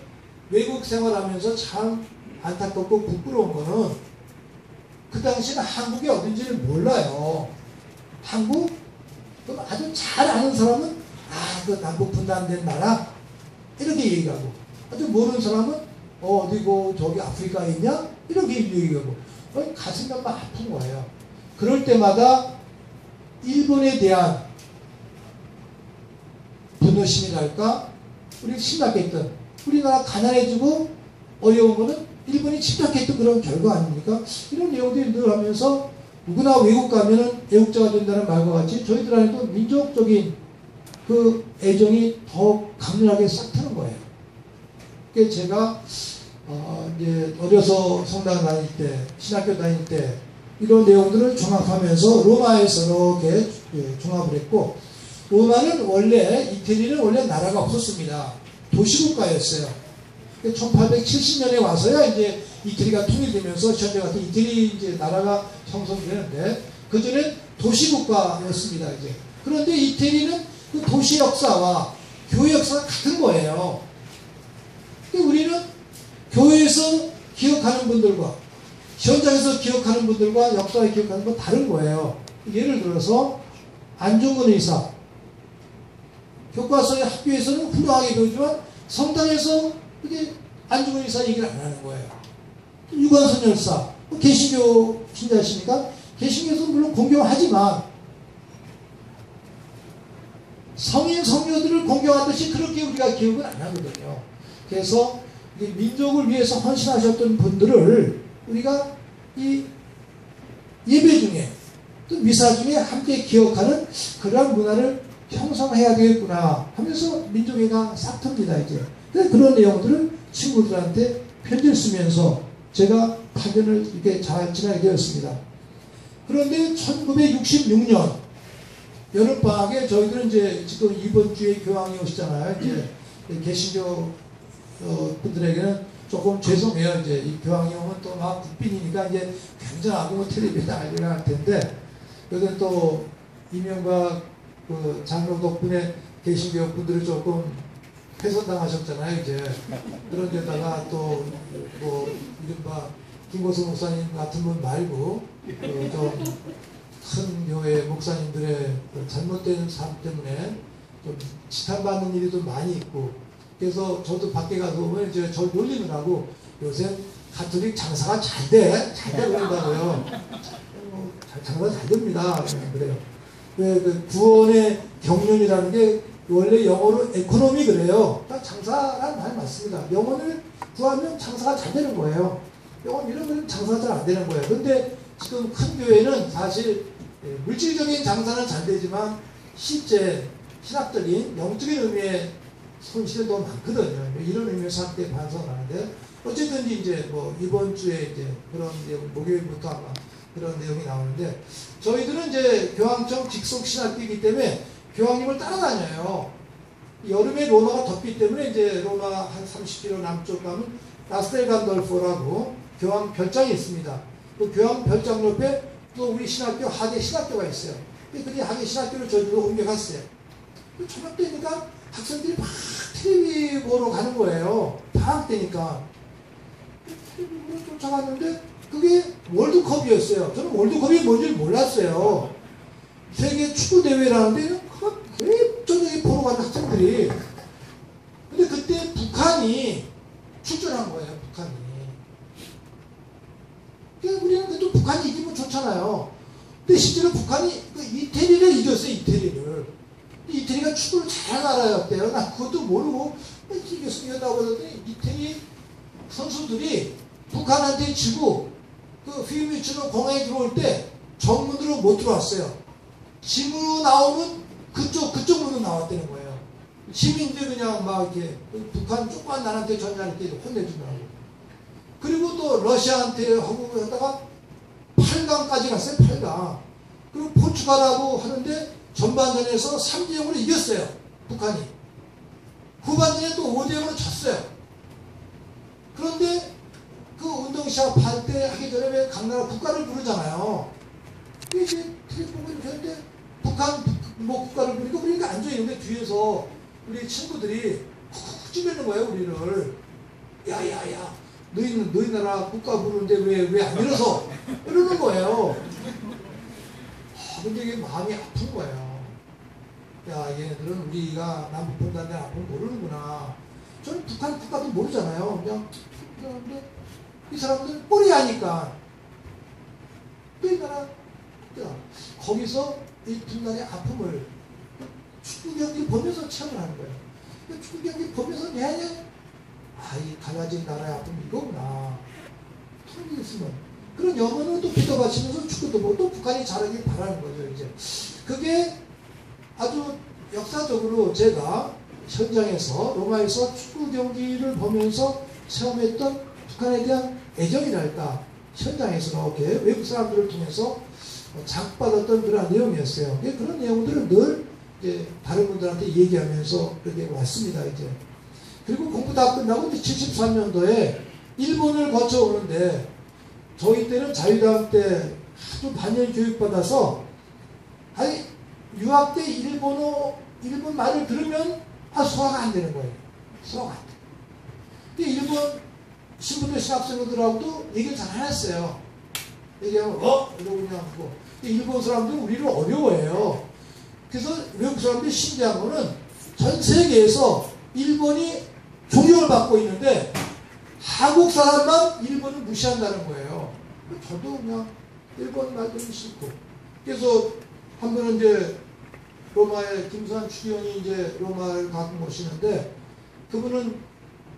외국 생활하면서 참 안타깝고 부끄러운 거는 그 당시는 한국이 어딘지를 몰라요. 한국? 그럼 아주 잘 아는 사람은 그 남북 분단된 나라? 이렇게 얘기하고, 아주 모르는 사람은 어디고 저기 아프리카에 있냐? 이렇게 얘기하고, 가슴이 막 아픈 거예요. 그럴 때마다 일본에 대한 분노심이랄까, 우리 심각했던, 우리나라 가난해지고 어려운 거는 일본이 침략했던 그런 결과 아닙니까? 이런 내용들이 늘 하면서, 누구나 외국 가면은 애국자가 된다는 말과 같이 저희들 안에도 민족적인 그 애정이 더 강렬하게 싹 트는 거예요. 그게 제가 이제 어려서 성당 다닐 때, 신학교 다닐 때 이런 내용들을 종합하면서 로마에서 이렇게 종합을 했고, 로마는 이태리는 원래 나라가 없었습니다. 도시국가였어요. 1870년에 와서야 이제 이태리가 통일되면서 현재 같은 이태리 이제 나라가 형성되는데, 그전엔 도시국가였습니다. 이제. 그런데 이태리는 그 도시 역사와 교회 역사가 같은 거예요. 우리는 교회에서 기억하는 분들과 현장에서 기억하는 분들과 역사에 기억하는 건 다른 거예요. 예를 들어서 안중근 의사, 교과서의 학교에서는 훌륭하게 배우지만 성당에서 그게 안중근 의사 얘기를 안 하는 거예요. 유관순 열사, 개신교 신자십니까? 개신교에서 물론 공경하지만 성인 성녀들을 공경하듯이 그렇게 우리가 기억을 안 하거든요. 그래서 민족을 위해서 헌신하셨던 분들을 우리가 이 예배 중에 또 미사 중에 함께 기억하는 그런 문화를 형성해야 되겠구나 하면서 민족회가 싹 텄니다. 이제 그런 내용들을 친구들한테 편지를 쓰면서 제가 파견을 이렇게 잘 지나게 되었습니다. 그런데 1966년 여름방학에 저희들은 이제 지금 이번 주에 교황이 오시잖아요. 이제 개신교 분들에게는 조금 죄송해요. 이제 이 교황이 오면 또 막 국빈이니까 이제 굉장하고 텔레비에 나가야 할 텐데, 여기는 또 이명박 그 장로 덕분에 개신교 분들이 조금 훼손당하셨잖아요. 이제 그런 데다가 또 뭐 이른바 김고성 목사님 같은 분 말고 좀 큰 교회 목사님들의 잘못된 삶 때문에 좀 지탄받는 일이 좀 많이 있고, 그래서 저도 밖에 가서 보면 이제 저 놀리느라고 요새 가톨릭 장사가 잘 돼 그런다고요. 장사가 잘 됩니다. 그래요. 그 구원의 경륜이라는 게 원래 영어로 에코노미 그래요. 딱 장사라는 말 맞습니다. 영혼을 구하면 장사가 잘 되는 거예요. 영혼 잃으면 장사가 잘 안 되는 거예요. 근데 지금 큰 교회는 사실 물질적인 장사는 잘 되지만 실제 신학적인 영적인 의미의 손실이 너무 많거든요. 이런 의미에서 함께 반성을 하는데, 어쨌든 이제 뭐 이번 주에 이제 그런 내용, 목요일부터 아마 그런 내용이 나오는데, 저희들은 이제 교황청 직속 신학교이기 때문에 교황님을 따라다녀요. 여름에 로마가 덥기 때문에 이제 로마 한 30km 남쪽 가면 라스텔 간돌포라고 교황 별장이 있습니다. 그 교황 별장 옆에 또 우리 신학교 하계 신학교가 있어요. 그 하계 신학교를 저희도 옮겨갔어요. 저녁 때니까 학생들이 막 텔레비 보러 가는 거예요. 방학 때니까. 텔레비 보러 쫓아갔는데 그게 월드컵이었어요. 저는 월드컵이 뭔지 몰랐어요. 세계 축구 대회라는데 왜 저녁에 보러 가는 학생들이. 근데 그때 북한이 출전한 거예요. 북한이. 그러니까 우리는 그래도 북한이 이기면 좋잖아요. 근데 실제로 북한이 그 이태리를 이겼어요. 이태리가 축구를 잘 알아였대요. 나 그것도 모르고 이겼다고 그러더니 이태리 선수들이 북한한테 지고 그 휘미츠로 공항에 들어올 때 정문으로 못 들어왔어요. 짐으로 나오는 그쪽 문으로 나왔다는 거예요. 시민들 그냥 막 이렇게 북한 조그만 나라한테 전달할 때 혼내주더라고. 그리고 또 러시아한테 하고 하다가 8만 8강까지 갔어요. 8강. 그리고 포르투갈하고 하는데 전반전에서 3대0으로 이겼어요. 북한이. 후반전에 또 5대0으로 졌어요. 그런데 그 운동 시합할 때 하기 전에 왜 각 나라 국가를 부르잖아요. 이제 텔레비 보고 이렇게 하는데 북한 뭐 국가를 부르니까 우리가 앉아있는데 뒤에서 우리 친구들이 쿡쿡 찌르는 거예요. 우리를. 야야야 너희 나라 국가 부르는데 왜 안 일어서? 이러는 거예요. 근데 이게 마음이 아픈 거예요. 야 얘네들은 우리가 남북분단된 아픔을 모르는구나. 저는 북한 국가도 모르잖아요. 그냥 근데 이 사람들은 꼬리 아니까 너희 나라 거기서 이 분단의 아픔을 축구 경기 보면서 체험을 하는 거예요. 축구 경기 보면서 내내 이 갈라진 나라의 아픔이 이거구나. 통일이 있으면 그런 영혼을 또 믿어바치면서 축구도 보고 또 북한이 잘하길 바라는 거죠. 이제 그게 아주 역사적으로 제가 현장에서 로마에서 축구 경기를 보면서 체험했던 북한에 대한 애정이랄까 현장에서 이렇게 외국 사람들을 통해서 자극받았던 그런 내용이었어요. 그런 내용들을 늘 이제 다른 분들한테 얘기하면서 그렇게 왔습니다. 이제 그리고 공부 다 끝나고 73년도에 일본을 거쳐오는데 저희 때는 자유당 때 아주 반년 교육받아서 유학 때 일본 말을 들으면 소화가 안 되는 거예요. 소화가 안 돼. 근데 일본 신분대 신학생들하고도 얘기를 잘 안 했어요. 얘기하면 이러고 그냥 하고. 일본 사람들은 우리를 어려워해요. 그래서 외국 사람들이 신기한 거는 전 세계에서 일본이 존경을 받고 있는데 한국 사람만 일본을 무시한다는 거예요. 저도 그냥 일본 말도 싫고. 그래서 한 번은 이제 로마의 김수환 추기원이 이제 로마를 가끔 오시는데 그분은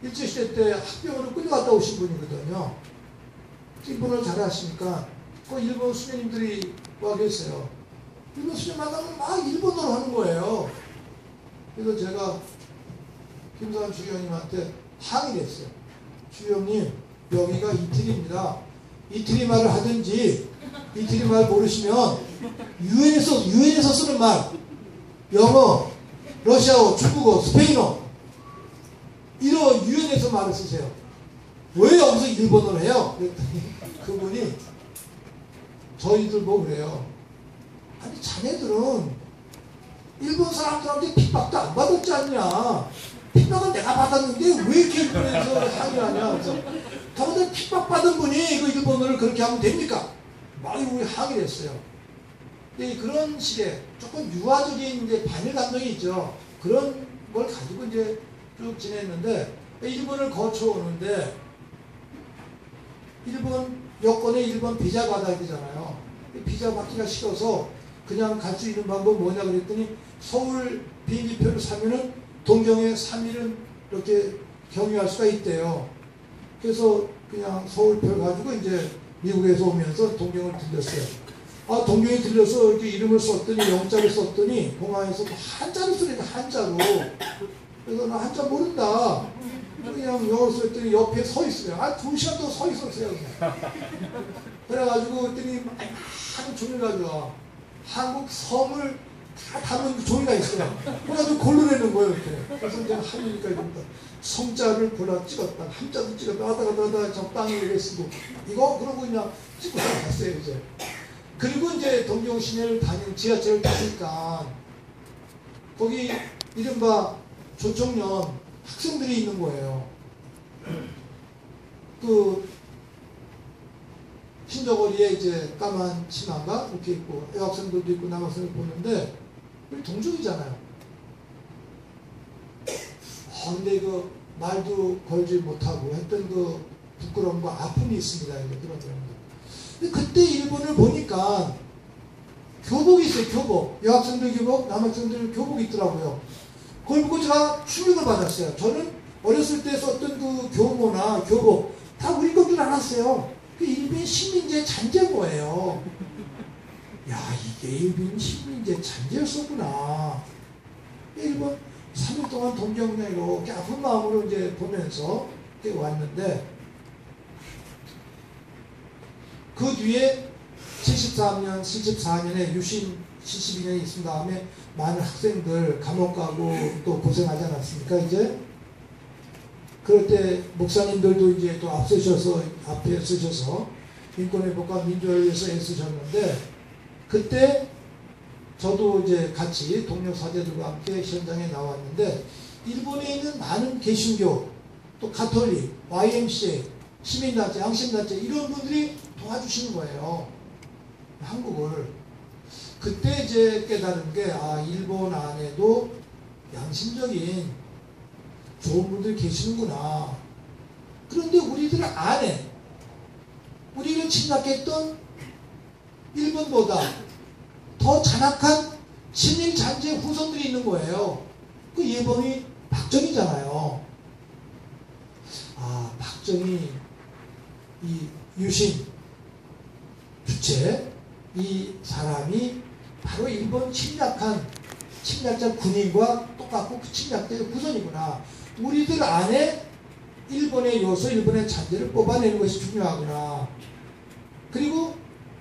일제시대 때 학병으로 끌려갔다 오신 분이거든요. 일본어를 잘하시니까 그 일본 수녀님들이 와 계세요. 일본 수녀 만나면 막 일본어로 하는 거예요. 그래서 제가 김수환 추기원님한테 항의를 했어요. 추기원님 여기가 이태리입니다. 이태리 말을 하든지 이태리 말 모르시면 유엔에서 쓰는 말 영어, 러시아어, 중국어, 스페인어 이런 유엔에서 말을 쓰세요. 왜 여기서 일본어를 해요? 그랬더니 그분이 저희들 뭐 그래요. 아니 자네들은 일본 사람들한테 핍박도 안 받았지 않냐. 핍박은 내가 받았는데 왜 이렇게 일본에서 항의를 하냐. 그래서 더군다나 핍박받은 분이 그 일본어를 그렇게 하면 됩니까? 막 우리 항의를 했어요. 그런 식의 조금 유화적인 이제 반일 감정이 있죠. 그런 걸 가지고 이제 쭉 지냈는데 일본을 거쳐오는데 일본 여권에 일본 비자 받아야 되잖아요. 비자 받기가 싫어서 그냥 갈 수 있는 방법 뭐냐 그랬더니 서울 비행기표를 사면은 동경에 3일은 이렇게 경유할 수가 있대요. 그래서 그냥 서울표를 가지고 이제 미국에서 오면서 동경을 들렸어요. 동경에 들려서 이렇게 이름을 썼더니 영자를 썼더니 공항에서 한자로 쓰니까 한자로. 그래서 나 한자 모른다. 그냥 영어로 썼더니 옆에 서 있어요. 2시간 동안 서 있었어요. 그냥. 그래가지고 그랬더니 많은 종이를 가져와. 한국 섬을 다 담은 종이가 있어요. 그래가지고 골라내는 거예요. 이렇게. 그래서 이제 하니까 이겁니다. 성자를 골라 찍었다. 한자도 찍었다. 하다가 적당히 이렇게 쓰고. 이거 그러고 그냥 찍고 갔어요. 이제. 그리고 이제 동경 시내를 다니는 지하철을 타니까 거기 이른바 조청년 학생들이 있는 거예요. 그 신저고리에 이제 까만 치마가 이렇게 있고 여학생들도 있고 남학생들 보는데 우리 동족이잖아요. 근데 그 말도 걸지 못하고 했던 그 부끄러움과 아픔이 있습니다. 그런 경우도. 근데 그때 일본을 보니까 교복이 있어요. 교복. 여학생들 교복, 남학생들 교복이 있더라고요. 그걸 보고 제가 충격을 받았어요. 저는 어렸을 때 썼던 그 교모나 교복 다 우리 건 줄 알았어요. 그 일본 식민지의 잔재인 거예요. 야, 이게 일본 식민지의 잔재였었구나. 일본 3일 동안 동경에 이렇게 아픈 마음으로 이제 보면서 왔는데 그 뒤에 73년, 74년에 유신 72년이 있은 다음에 많은 학생들 감옥 가고 또 고생하지 않았습니까? 이제 그럴 때 목사님들도 이제 또 앞에 쓰셔서 인권회복과 민주화를 위해서 애쓰셨는데, 그때 저도 이제 같이 동료 사제들과 함께 현장에 나왔는데, 일본에 있는 많은 개신교, 또 가톨릭, YMCA, 시민단체, 양심단체 이런 분들이 도와주시는 거예요. 한국을. 그때 이제 깨달은 게, 일본 안에도 양심적인 좋은 분들이 계시는구나. 그런데 우리들 안에 우리를 침략했던 일본보다 더 잔악한 친일 잔재 후손들이 있는 거예요. 그 예범이 박정희잖아요. 박정희, 이 유신 주체, 이 사람이 바로 일본 침략자 군인과 똑같고 그 침략자의 후손이구나. 우리들 안에 일본의 요소, 일본의 잔재를 뽑아내는 것이 중요하구나. 그리고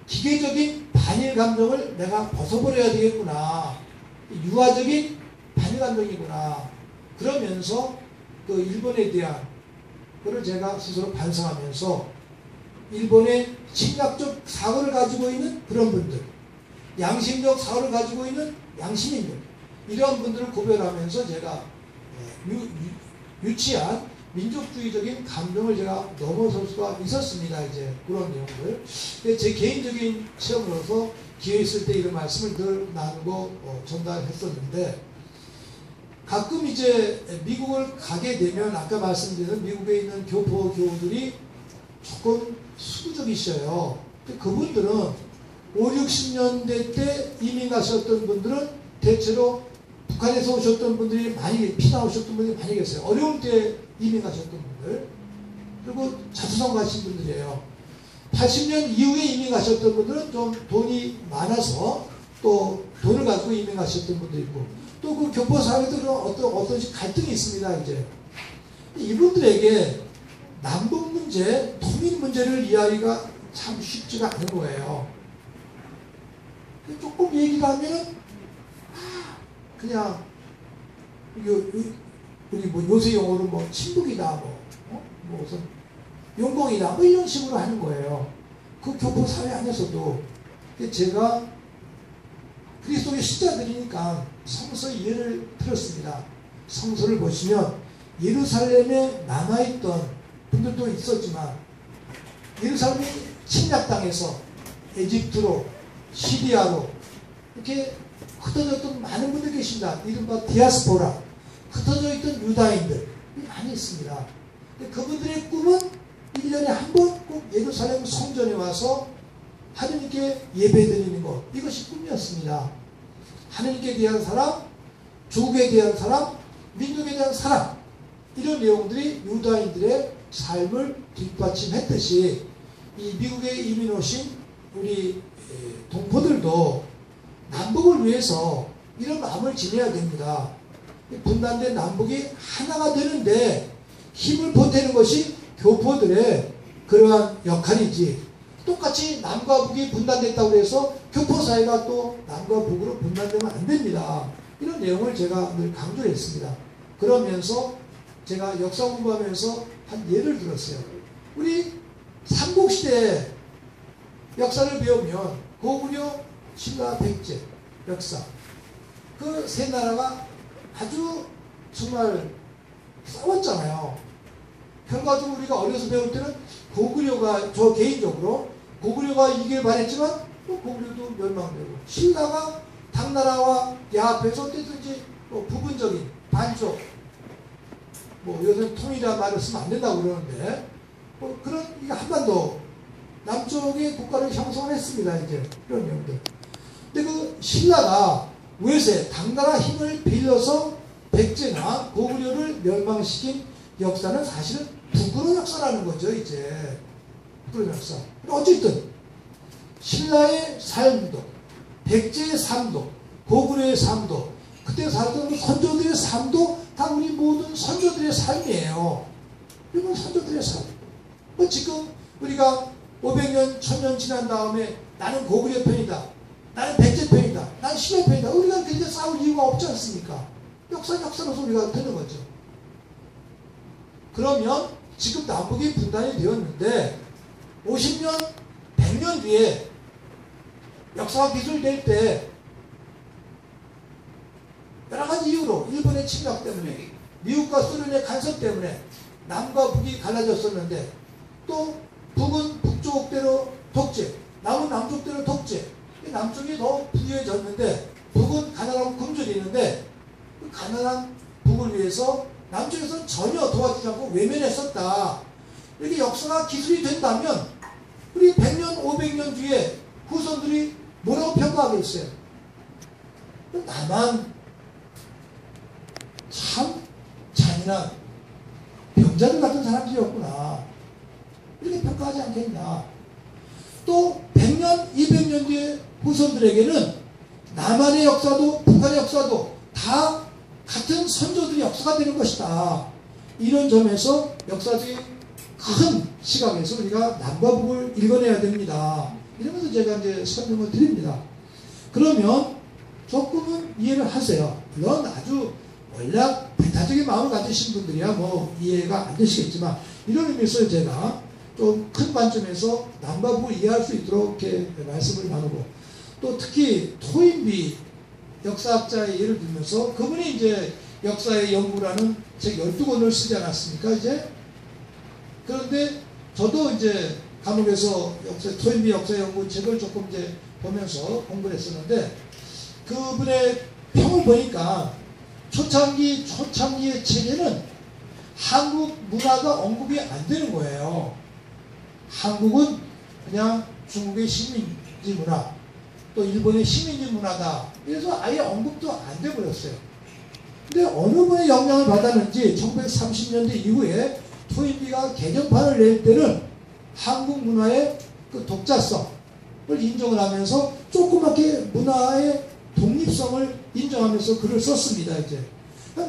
기계적인 반일 감정을 내가 벗어버려야 되겠구나. 유화적인 반일 감정이구나. 그러면서 그 일본에 대한 그걸 제가 스스로 반성하면서 일본의 침략적 사고를 가지고 있는 그런 분들, 양심적 사고를 가지고 있는 양심인들, 이런 분들을 구별하면서 제가 유치한 민족주의적인 감정을 제가 넘어설 수가 있었습니다. 이제 그런 내용들. 제 개인적인 체험으로서 기회 있을 때 이런 말씀을 늘 나누고 전달했었는데, 가끔 이제 미국을 가게 되면 아까 말씀드린 미국에 있는 교포 교우들이 조금 수구적이셔요. 그분들은 5, 60년대 때 이민 가셨던 분들은 대체로 북한에서 오셨던 분들이 많이, 피난 오셨던 분들이 많이 계세요. 어려울 때 이민 가셨던 분들. 그리고 자수성 가신 분들이에요. 80년 이후에 이민 가셨던 분들은 좀 돈이 많아서 또 돈을 가지고 이민 가셨던 분도 있고, 또 그 교포 사회들은 어떤 갈등이 있습니다. 이제 이분들에게 남북 문제, 통일 문제를 이해하기가 참 쉽지가 않은 거예요. 조금 얘기를 하면은 그냥 우리 뭐 요새 용어로 뭐 친북이다, 무슨 용공이다, 뭐 이런 식으로 하는 거예요. 그 교포 사회 안에서도. 제가 그리스도의 신자들이니까 성서 예를 들었습니다. 성서를 보시면 예루살렘에 남아있던 분들도 있었지만, 예루살렘이 침략당해서 에집트로, 시리아로 이렇게 흩어졌던 많은 분들이 계십니다. 이른바 디아스포라, 흩어져 있던 유다인들이 많이 있습니다. 그분들의 꿈은 1년에 한 번 꼭 예루살렘 성전에 와서 하느님께 예배드리는 것, 이것이 꿈이었습니다. 하느님께 대한 사랑, 조국에 대한 사랑, 민족에 대한 사랑, 이런 내용들이 유다인들의 삶을 뒷받침했듯이 이 미국에 이민 오신 우리 동포들도 남북을 위해서 이런 마음을 지녀야 됩니다. 분단된 남북이 하나가 되는데 힘을 보태는 것이 교포들의 그러한 역할이지, 똑같이 남과 북이 분단됐다고 해서 교포사회가 또 남과 북으로 분단되면 안 됩니다. 이런 내용을 제가 늘 강조를 했습니다. 그러면서 제가 역사 공부하면서 한 예를 들었어요. 우리 삼국시대 역사를 배우면 고구려, 신라, 백제 역사, 그 세 나라가 아주 정말 싸웠잖아요. 결과적으로 우리가 어려서 배울 때는 고구려가, 저 개인적으로 고구려가 이길 바랬지만 또 고구려도 멸망되고, 신라가 당나라와 야합해서 어쨌든지 부분적인 반쪽, 요새 통일이라는 말을 쓰면 안 된다고 그러는데, 그런 한반도 남쪽의 국가를 형성했습니다. 이제 그런 내용들. 근데 그 신라가 외세 당나라 힘을 빌려서 백제나 고구려를 멸망시킨 역사는 사실은 부끄러운 역사라는 거죠. 이제 부끄러운 역사. 어쨌든 신라의 삶도, 백제의 삶도, 고구려의 삶도, 그때 살던 선조들의 삶도 다 우리 모든 선조들의 삶이에요. 이건 선조들의 삶. 지금 우리가 500년, 1000년 지난 다음에 나는 고구려 편이다. 나는 백제 편이다. 나는 신라 편이다. 우리가 그렇게 싸울 이유가 없지 않습니까? 역사로서 우리가 되는 거죠. 그러면 지금 남북이 분단이 되었는데 50년, 100년 뒤에 역사가 기술될 때 여러 가지 이유로 일본의 침략 때문에 미국과 소련의 간섭 때문에 남과 북이 갈라졌었는데 또 북은 북쪽대로 독재, 남은 남쪽대로 독재. 남쪽이 더 부유해졌는데 북은 가난하고 굶주리 있는데 그 가난한 북을 위해서 남쪽에서는 전혀 도와주지 않고 외면했었다. 이렇게 역사가 기술이 된다면 우리 100년, 500년 뒤에 후손들이 뭐라고 평가하겠어요? 나만 참 잔인한 병자들 같은 사람들이었구나. 이렇게 평가하지 않겠냐. 또 100년, 200년 뒤에 후손들에게는 남한의 역사도 북한의 역사도 다 같은 선조들의 역사가 되는 것이다. 이런 점에서 역사적인 큰 시각에서 우리가 남과 북을 읽어내야 됩니다. 이러면서 제가 이제 설명을 드립니다. 그러면 조금은 이해를 하세요. 물론 아주 원래 배타적인 마음을 가지신 분들이야 뭐 이해가 안 되시겠지만 이런 의미에서 제가 좀 큰 관점에서 남과 북을 이해할 수 있도록 이렇게 말씀을 나누고 또 특히 토인비 역사학자의 예를 들면서 그분이 이제 역사의 연구라는 책 12권을 쓰지 않았습니까? 이제 그런데 저도 이제 감옥에서 토인비 역사 연구 책을 조금 이제 보면서 공부를 했었는데 그분의 평을 보니까 초창기의 책에는 한국 문화가 언급이 안 되는 거예요. 한국은 그냥 중국의 식민지 문화, 또 일본의 식민지 문화다. 그래서 아예 언급도 안 돼버렸어요. 근데 어느 분의 영향을 받았는지 1930년대 이후에 토인비가 개정판을 낼 때는 한국 문화의 그 독자성을 인정을 하면서 조그맣게 문화의 독립성을 인정하면서 글을 썼습니다. 이제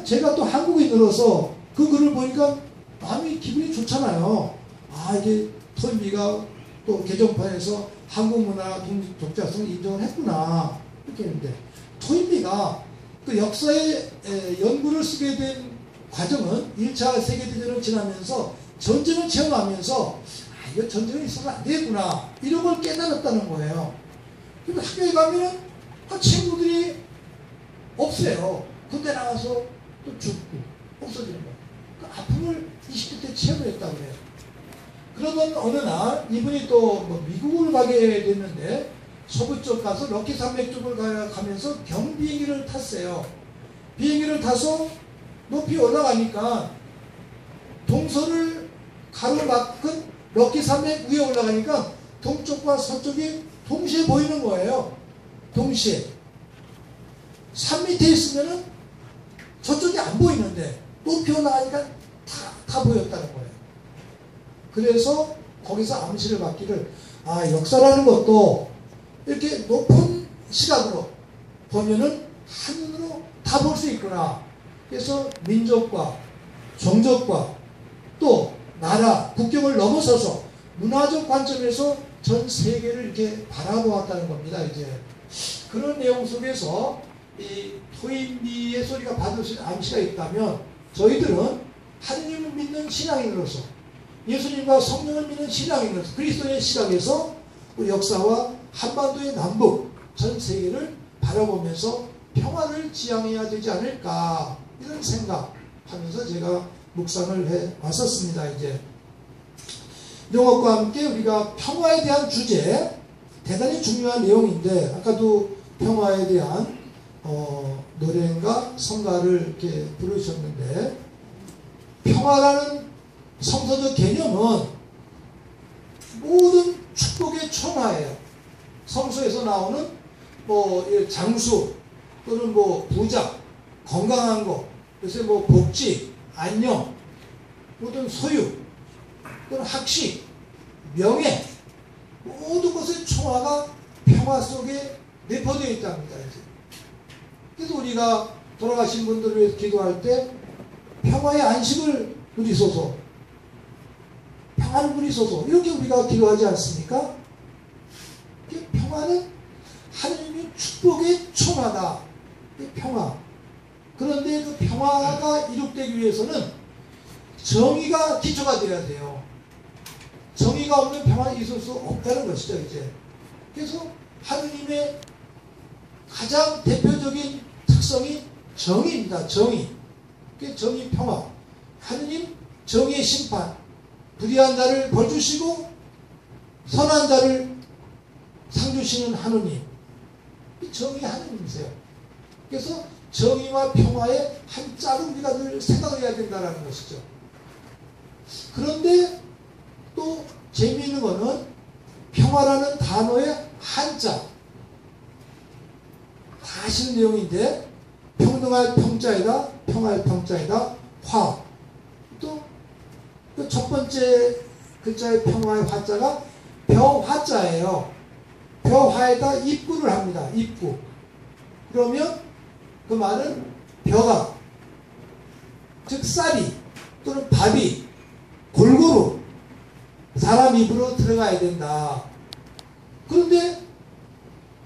제가 또 한국인으로서 그 글을 보니까 마음이 기분이 좋잖아요. 아 이게 토인비가 또 개정판에서 한국 문화 독자성을 인정을 했구나 이렇게 했는데 토인비가 그 역사의 연구를 쓰게 된 과정은 1차 세계대전을 지나면서 전쟁을 체험하면서 아 이거 전쟁이 있어서는 안 되겠구나 이런 걸 깨달았다는 거예요. 그래서 학교에 가면은 친구들이 없어요. 군대 나가서 또 죽고 없어지는 거예요. 그 아픔을 20대 때 체험을 했다고 해요. 그러던 어느 날 이분이 또 뭐 미국을 가게 됐는데 서부 쪽 가서 럭키 산맥 쪽을 가면서 경비행기를 탔어요. 비행기를 타서 높이 올라가니까 동서를 가로막은 럭키 산맥 위에 올라가니까 동쪽과 서쪽이 동시에 보이는 거예요. 동시에. 산 밑에 있으면은 저쪽이 안 보이는데 높이 올라가니까 다 보였다는 거예요. 그래서 거기서 암시를 받기를 아 역사라는 것도 이렇게 높은 시각으로 보면은 한눈으로 다 볼 수 있구나. 그래서 민족과 종족과 또 나라 국경을 넘어서서 문화적 관점에서 전 세계를 이렇게 바라보았다는 겁니다. 이제 그런 내용 속에서 이 토인비의 소리가 받을 수 있는 암시가 있다면 저희들은 하느님을 믿는 신앙인으로서 예수님과 성령을 믿는 신앙인으로서 그리스도의 시각에서 우리 역사와 한반도의 남북 전 세계를 바라보면서 평화를 지향해야 되지 않을까 이런 생각하면서 제가 묵상을 해 왔었습니다. 이제 이런 것과 함께 우리가 평화에 대한 주제 대단히 중요한 내용인데 아까도 평화에 대한 노래인가 성가를 이렇게 부르셨는데 평화라는 성서적 개념은 모든 축복의 총화예요. 성서에서 나오는 뭐 장수 또는 뭐 부자, 건강한 거, 요새 뭐 복지, 안녕, 모든 소유, 또는 학식, 명예, 모든 것의 총화가 평화 속에 내포되어 있답니다. 그래서 우리가 돌아가신 분들을 위해서 기도할 때 평화의 안식을 누리소서, 평화를 누리소서 이렇게 우리가 기도하지 않습니까? 평화 평화는 하느님이 축복의 초마다 평화. 그런데 그 평화가 이룩되기 위해서는 정의가 기초가 되어야 돼요. 정의가 없는 평화는 있을 수 없다는 것이죠, 이제. 그래서 하느님의 가장 대표적인 특성이 정의입니다. 정의. 그게 정의 평화. 하느님 정의의 심판. 불의한 자를 벌 주시고 선한 자를 상 주시는 하느님. 이 정의 하느님이세요. 그래서 정의와 평화의 한 짝을 우리가 늘 생각을 해야 된다는 것이죠. 그런데 또 재미있는 거는 평화라는 단어의 한자. 다 아시는 내용인데 평등할 평자에다 평화의 평자에다 화. 또 그 첫 번째 글자의 평화의 화자가 벼화자예요. 벼화에다 입구를 합니다. 입구. 그러면 그 말은 벼가 즉 쌀이 또는 밥이 골고루 사람 입으로 들어가야 된다. 그런데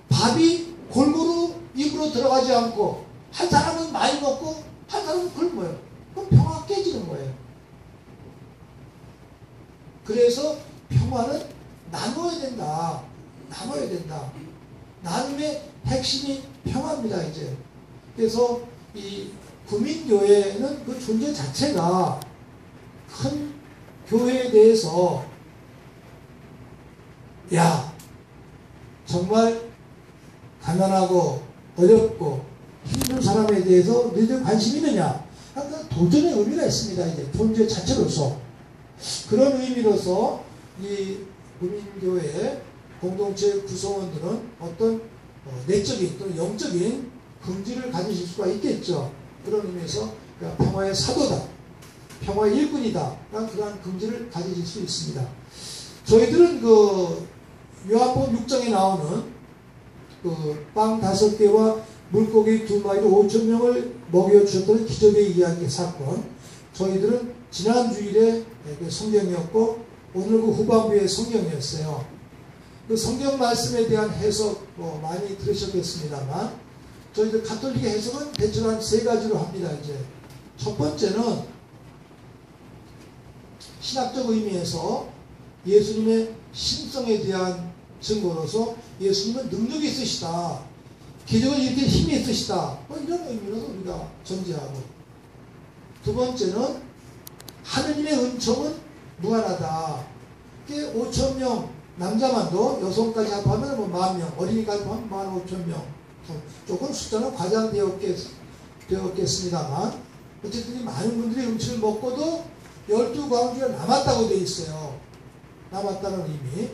밥이 골고루 입으로 들어가지 않고 한 사람은 많이 먹고 한 사람은 굶어요. 그럼 평화가 깨지는 거예요. 그래서 평화는 나눠야 된다. 나눠야 된다. 나눔의 핵심이 평화입니다. 이제. 그래서 이 구민교회는 그 존재 자체가 큰 교회에 대해서 야 정말 가난하고 어렵고 힘든 사람에 대해서 너희들 관심이 있느냐? 그러니까 도전의 의미가 있습니다. 이제 존재 자체로서. 그런 의미로서 이 구민교회 공동체 구성원들은 어떤 내적인 또는 영적인 긍지를 가지실 수가 있겠죠. 그런 의미에서 평화의 사도다. 평화의 일꾼이다. 그러한 긍지를 가지실 수 있습니다. 저희들은 그 요한복음 6장에 나오는 그 빵 5개와 물고기 2마리로 5,000명을 먹여주셨던 기적의 이야기 사건. 저희들은 지난 주일에 그 성경이었고 오늘 그 후반부의 성경이었어요. 그 성경 말씀에 대한 해석 많이 들으셨겠습니다만 저희들 가톨릭의 해석은 대충 한 3가지로 합니다. 이제 첫 번째는 신학적 의미에서 예수님의 신성에 대한 증거로서 예수님은 능력이 있으시다. 기적을 일으킬 힘이 있으시다. 이런 의미로서 우리가 전제하고, 두 번째는 하느님의 은총은 무한하다. 5,000명 남자만도 여성까지 합하면 10,000명, 어린이까지 하면 15,000명. 조금 숫자는 과장되었겠습니다만 어쨌든 많은 분들이 음식을 먹고도 12광주가 남았다고 되어 있어요. 남았다는 의미.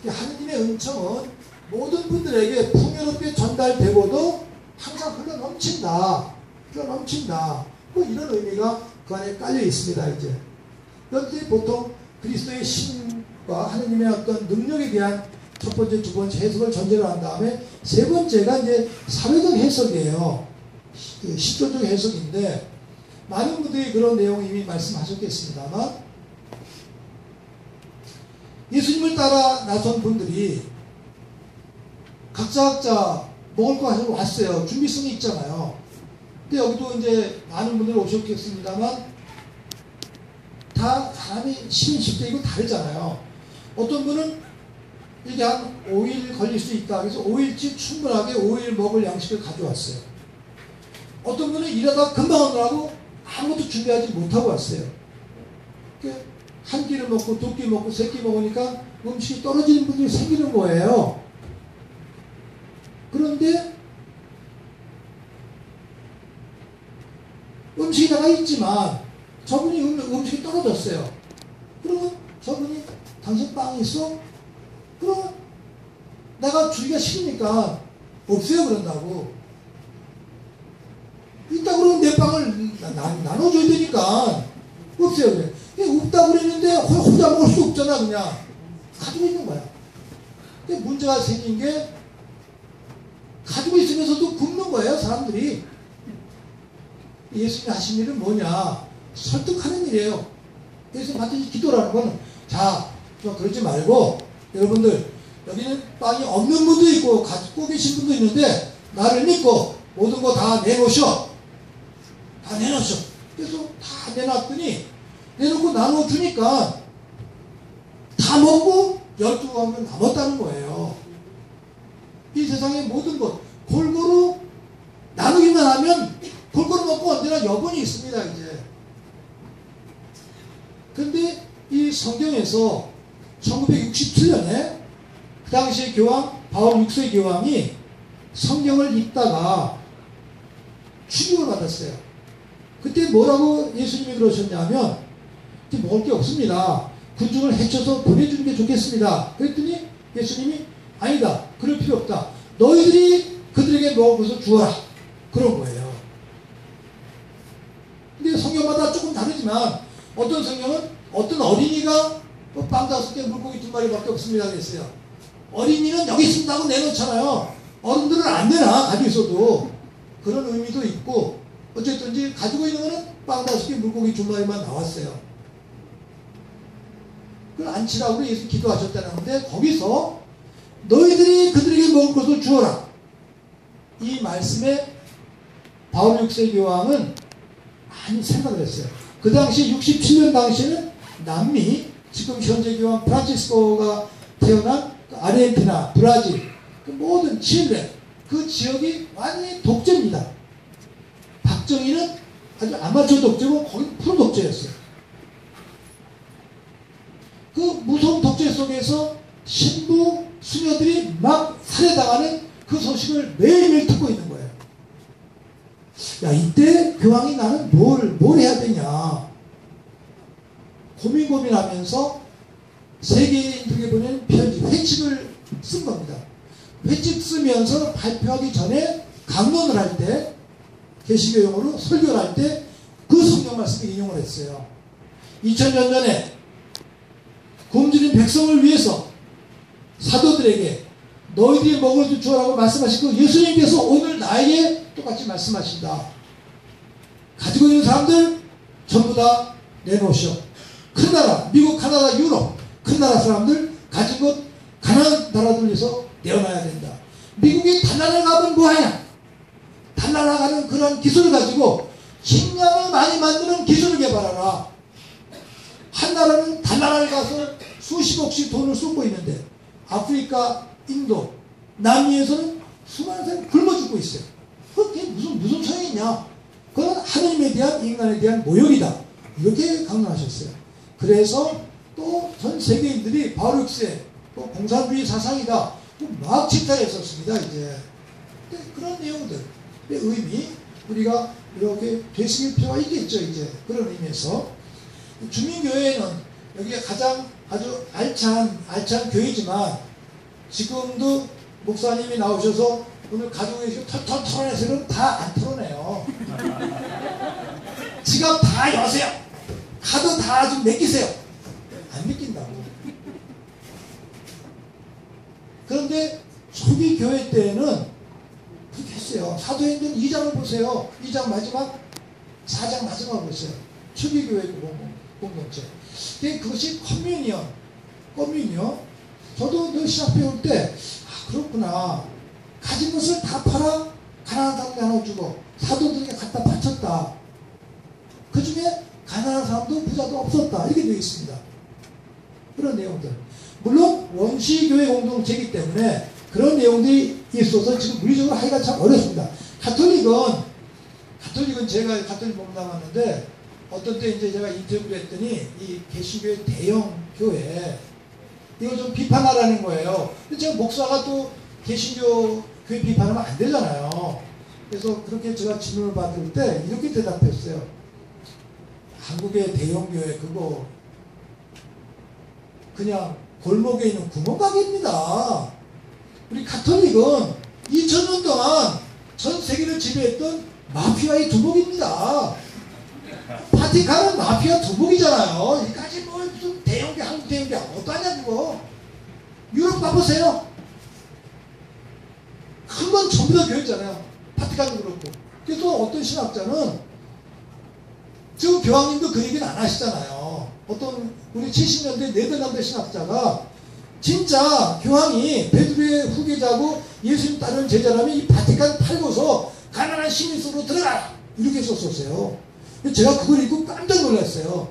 하느님의 은총은 모든 분들에게 풍요롭게 전달되고도 항상 흘러 넘친다. 흘러 넘친다. 이런 의미가 그 안에 깔려 있습니다. 이제 그런데 보통 그리스도의 신과 하느님의 어떤 능력에 대한 첫 번째, 두 번째 해석을 전제로 한 다음에 세 번째가 이제 사회적 해석이에요. 시조적 해석인데 많은 분들이 그런 내용 이미 말씀하셨겠습니다만 예수님을 따라 나선 분들이 각자 먹을 거 가지고 왔어요. 준비성이 있잖아요. 근데 여기도 이제 많은 분들이 오셨겠습니다만 다 사람이 10인 10대이고 다르잖아요. 어떤 분은 이게 한 5일 걸릴 수 있다. 그래서 5일치 충분하게 5일 먹을 양식을 가져왔어요. 어떤 분은 일하다가 금방 오느라고 아무것도 준비하지 못하고 왔어요. 한 끼를 먹고 두 끼 먹고 세 끼 먹으니까 음식이 떨어지는 분들이 생기는 거예요. 그런데 음식이 나가 있지만 저분이 음식이 떨어졌어요. 그러면 저분이 당신 빵이 있어? 그러면 내가 주기가 싫으니까 없어요 그런다고. 있다 그러면 내 빵을 나눠줘야 되니까 없어요 그래. 없다고 그랬는데 혼자 먹을 수 없잖아. 그냥 가지고 있는 거야. 근데 문제가 생긴 게 가지고 있으면서도 굶는 거예요 사람들이. 예수님이 하신 일은 뭐냐? 설득하는 일이에요. 예수님 반드시 기도라는 건 자, 그러지 말고 여러분들 여기는 빵이 없는 분도 있고 갖고 계신 분도 있는데 나를 믿고 모든 거 다 내놓으셔. 다 내놓으셔. 그래서 다 내놨더니 내놓고 나눠주니까 다 먹고 12가운데 남았다는 거예요. 이 세상의 모든 것 골고루 나누기만 하면 골고루 먹고 언제나 여분이 있습니다. 이제. 근데 이 성경에서 1967년에 그 당시에 교황 바울 6세 교황이 성경을 읽다가 충격을 받았어요. 그때 뭐라고 예수님이 그러셨냐면 먹을 게 없습니다. 군중을 해쳐서 보내주는 게 좋겠습니다. 그랬더니 예수님이 아니다. 그럴 필요 없다. 너희들이 그들에게 먹을 것을 주어라. 그런 거예요. 근데 성경마다 조금 다르지만 어떤 성경은 어떤 어린이가 빵 5개 물고기 2마리밖에 없습니다 그랬어요. 어린이는 여기 있습니다 하고 내놓잖아요. 어른들은 안 내놔 가지고 있어도. 그런 의미도 있고 어쨌든지 가지고 있는 거는 빵 5개 물고기 2마리만 나왔어요. 그걸 안 치라고 예수 기도하셨다는 건데 거기서 너희들이 그들에게 먹을 것을 주어라. 이 말씀에 바울 6세 교황은 많이 생각을 했어요. 그 당시 67년 당시에는 남미 지금 현재 교황 프란치스코가 태어난 아르헨티나, 브라질, 그 모든 칠레 그 지역이 완전히 독재입니다. 박정희는 아주 아마추어 독재고 거기 프로 독재였어요. 그 무서운 독재 속에서 신부, 수녀들이 막 살해당하는 그 소식을 매일매일 듣고 있는 거예요. 야, 이때 교황이 나는 뭘 해야 되냐. 고민하면서 세계인들에게 보낸 편지, 회칙을 쓴 겁니다. 회칙 쓰면서 발표하기 전에 강론을 할 때, 개시교용으로 설교를 할 때 그 성경 말씀을 인용을 했어요. 2000년 전에 굶주린 백성을 위해서 사도들에게 너희들이 먹을 줄 주어라고 말씀하시고 예수님께서 오늘 나에게 똑같이 말씀하신다. 가지고 있는 사람들 전부 다 내놓으시오. 큰 나라, 미국, 카나다, 유럽 큰 나라 사람들 가진 것 가난한 나라들 위해서 내어놔야 된다. 미국이 달나라 가면 뭐하냐? 달나라 가는 그런 기술을 가지고 식량을 많이 만드는 기술을 개발하라. 한 나라는 달나라를 가서 수십억씩 돈을 쏟고 있는데 아프리카, 인도, 남미에서는 수많은 사람이 굶어 죽고 있어요. 그게 무슨 소용이 있냐? 그건 하느님에 대한 인간에 대한 모욕이다. 이렇게 강론하셨어요. 그래서 또 전 세계인들이 바울 6세 또 공산주의 사상이다. 막 질타했었습니다. 이제 그런 내용들의 의미 우리가 이렇게 되새길 필요가 있겠죠. 이제 그런 의미에서 주민교회는 여기가 가장 아주 알찬 교회지만 지금도 목사님이 나오셔서 오늘 가지고 계시고 털털 털어내서는 다 안 털어내요. 지갑 다 여세요. 카드 다 좀 맡기세요. 안 맡긴다고. 그런데 초기 교회 때는 그렇게 했어요. 사도행전 2장을 보세요. 2장 마지막 4장 마지막을 보세요. 초기 교회 공동체. 그것이 커뮤니언. 저도 늘 신학 배울 때 그렇구나. 가진 것을 다 팔아 가난한 사람들 나눠주고 사도들에게 갖다 바쳤다. 그 중에 가난한 사람도 부자도 없었다. 이렇게 되어 있습니다. 그런 내용들. 물론 원시교회 공동체이기 때문에 그런 내용들이 있어서 지금 물리적으로 하기가 참 어렵습니다. 가톨릭은 제가 가톨릭 몸담았는데 어떤 때 이제 제가 인터뷰를 했더니 이 개신교회 대형 교회 이걸 좀 비판하라는 거예요. 근데 제가 목사가 또 개신교 교회 비판하면 안 되잖아요. 그래서 그렇게 제가 질문을 받을 때 이렇게 대답했어요. 한국의 대형 교회 그거 그냥 골목에 있는 구멍가게입니다. 우리 가톨릭은 2000년 동안 전 세계를 지배했던 마피아의 두목입니다. 바티칸은 마피아 두목이잖아요. 이까지 뭐 무슨 대형교 한국 대형교 어떠하냐 그거. 유럽 가보세요. 큰 건 전부 다 교회잖아요. 바티칸도 그렇고. 그래서 어떤 신학자는 지금 교황님도 그 얘기는 안 하시잖아요. 어떤 우리 70년대 네덜란드 신학자가 진짜 교황이 베드로의 후계자고 예수님 따르는 제자라면 이 바티칸 팔고서 가난한 시민 속으로 들어가라 이렇게 썼었어요. 제가 그걸 읽고 깜짝 놀랐어요.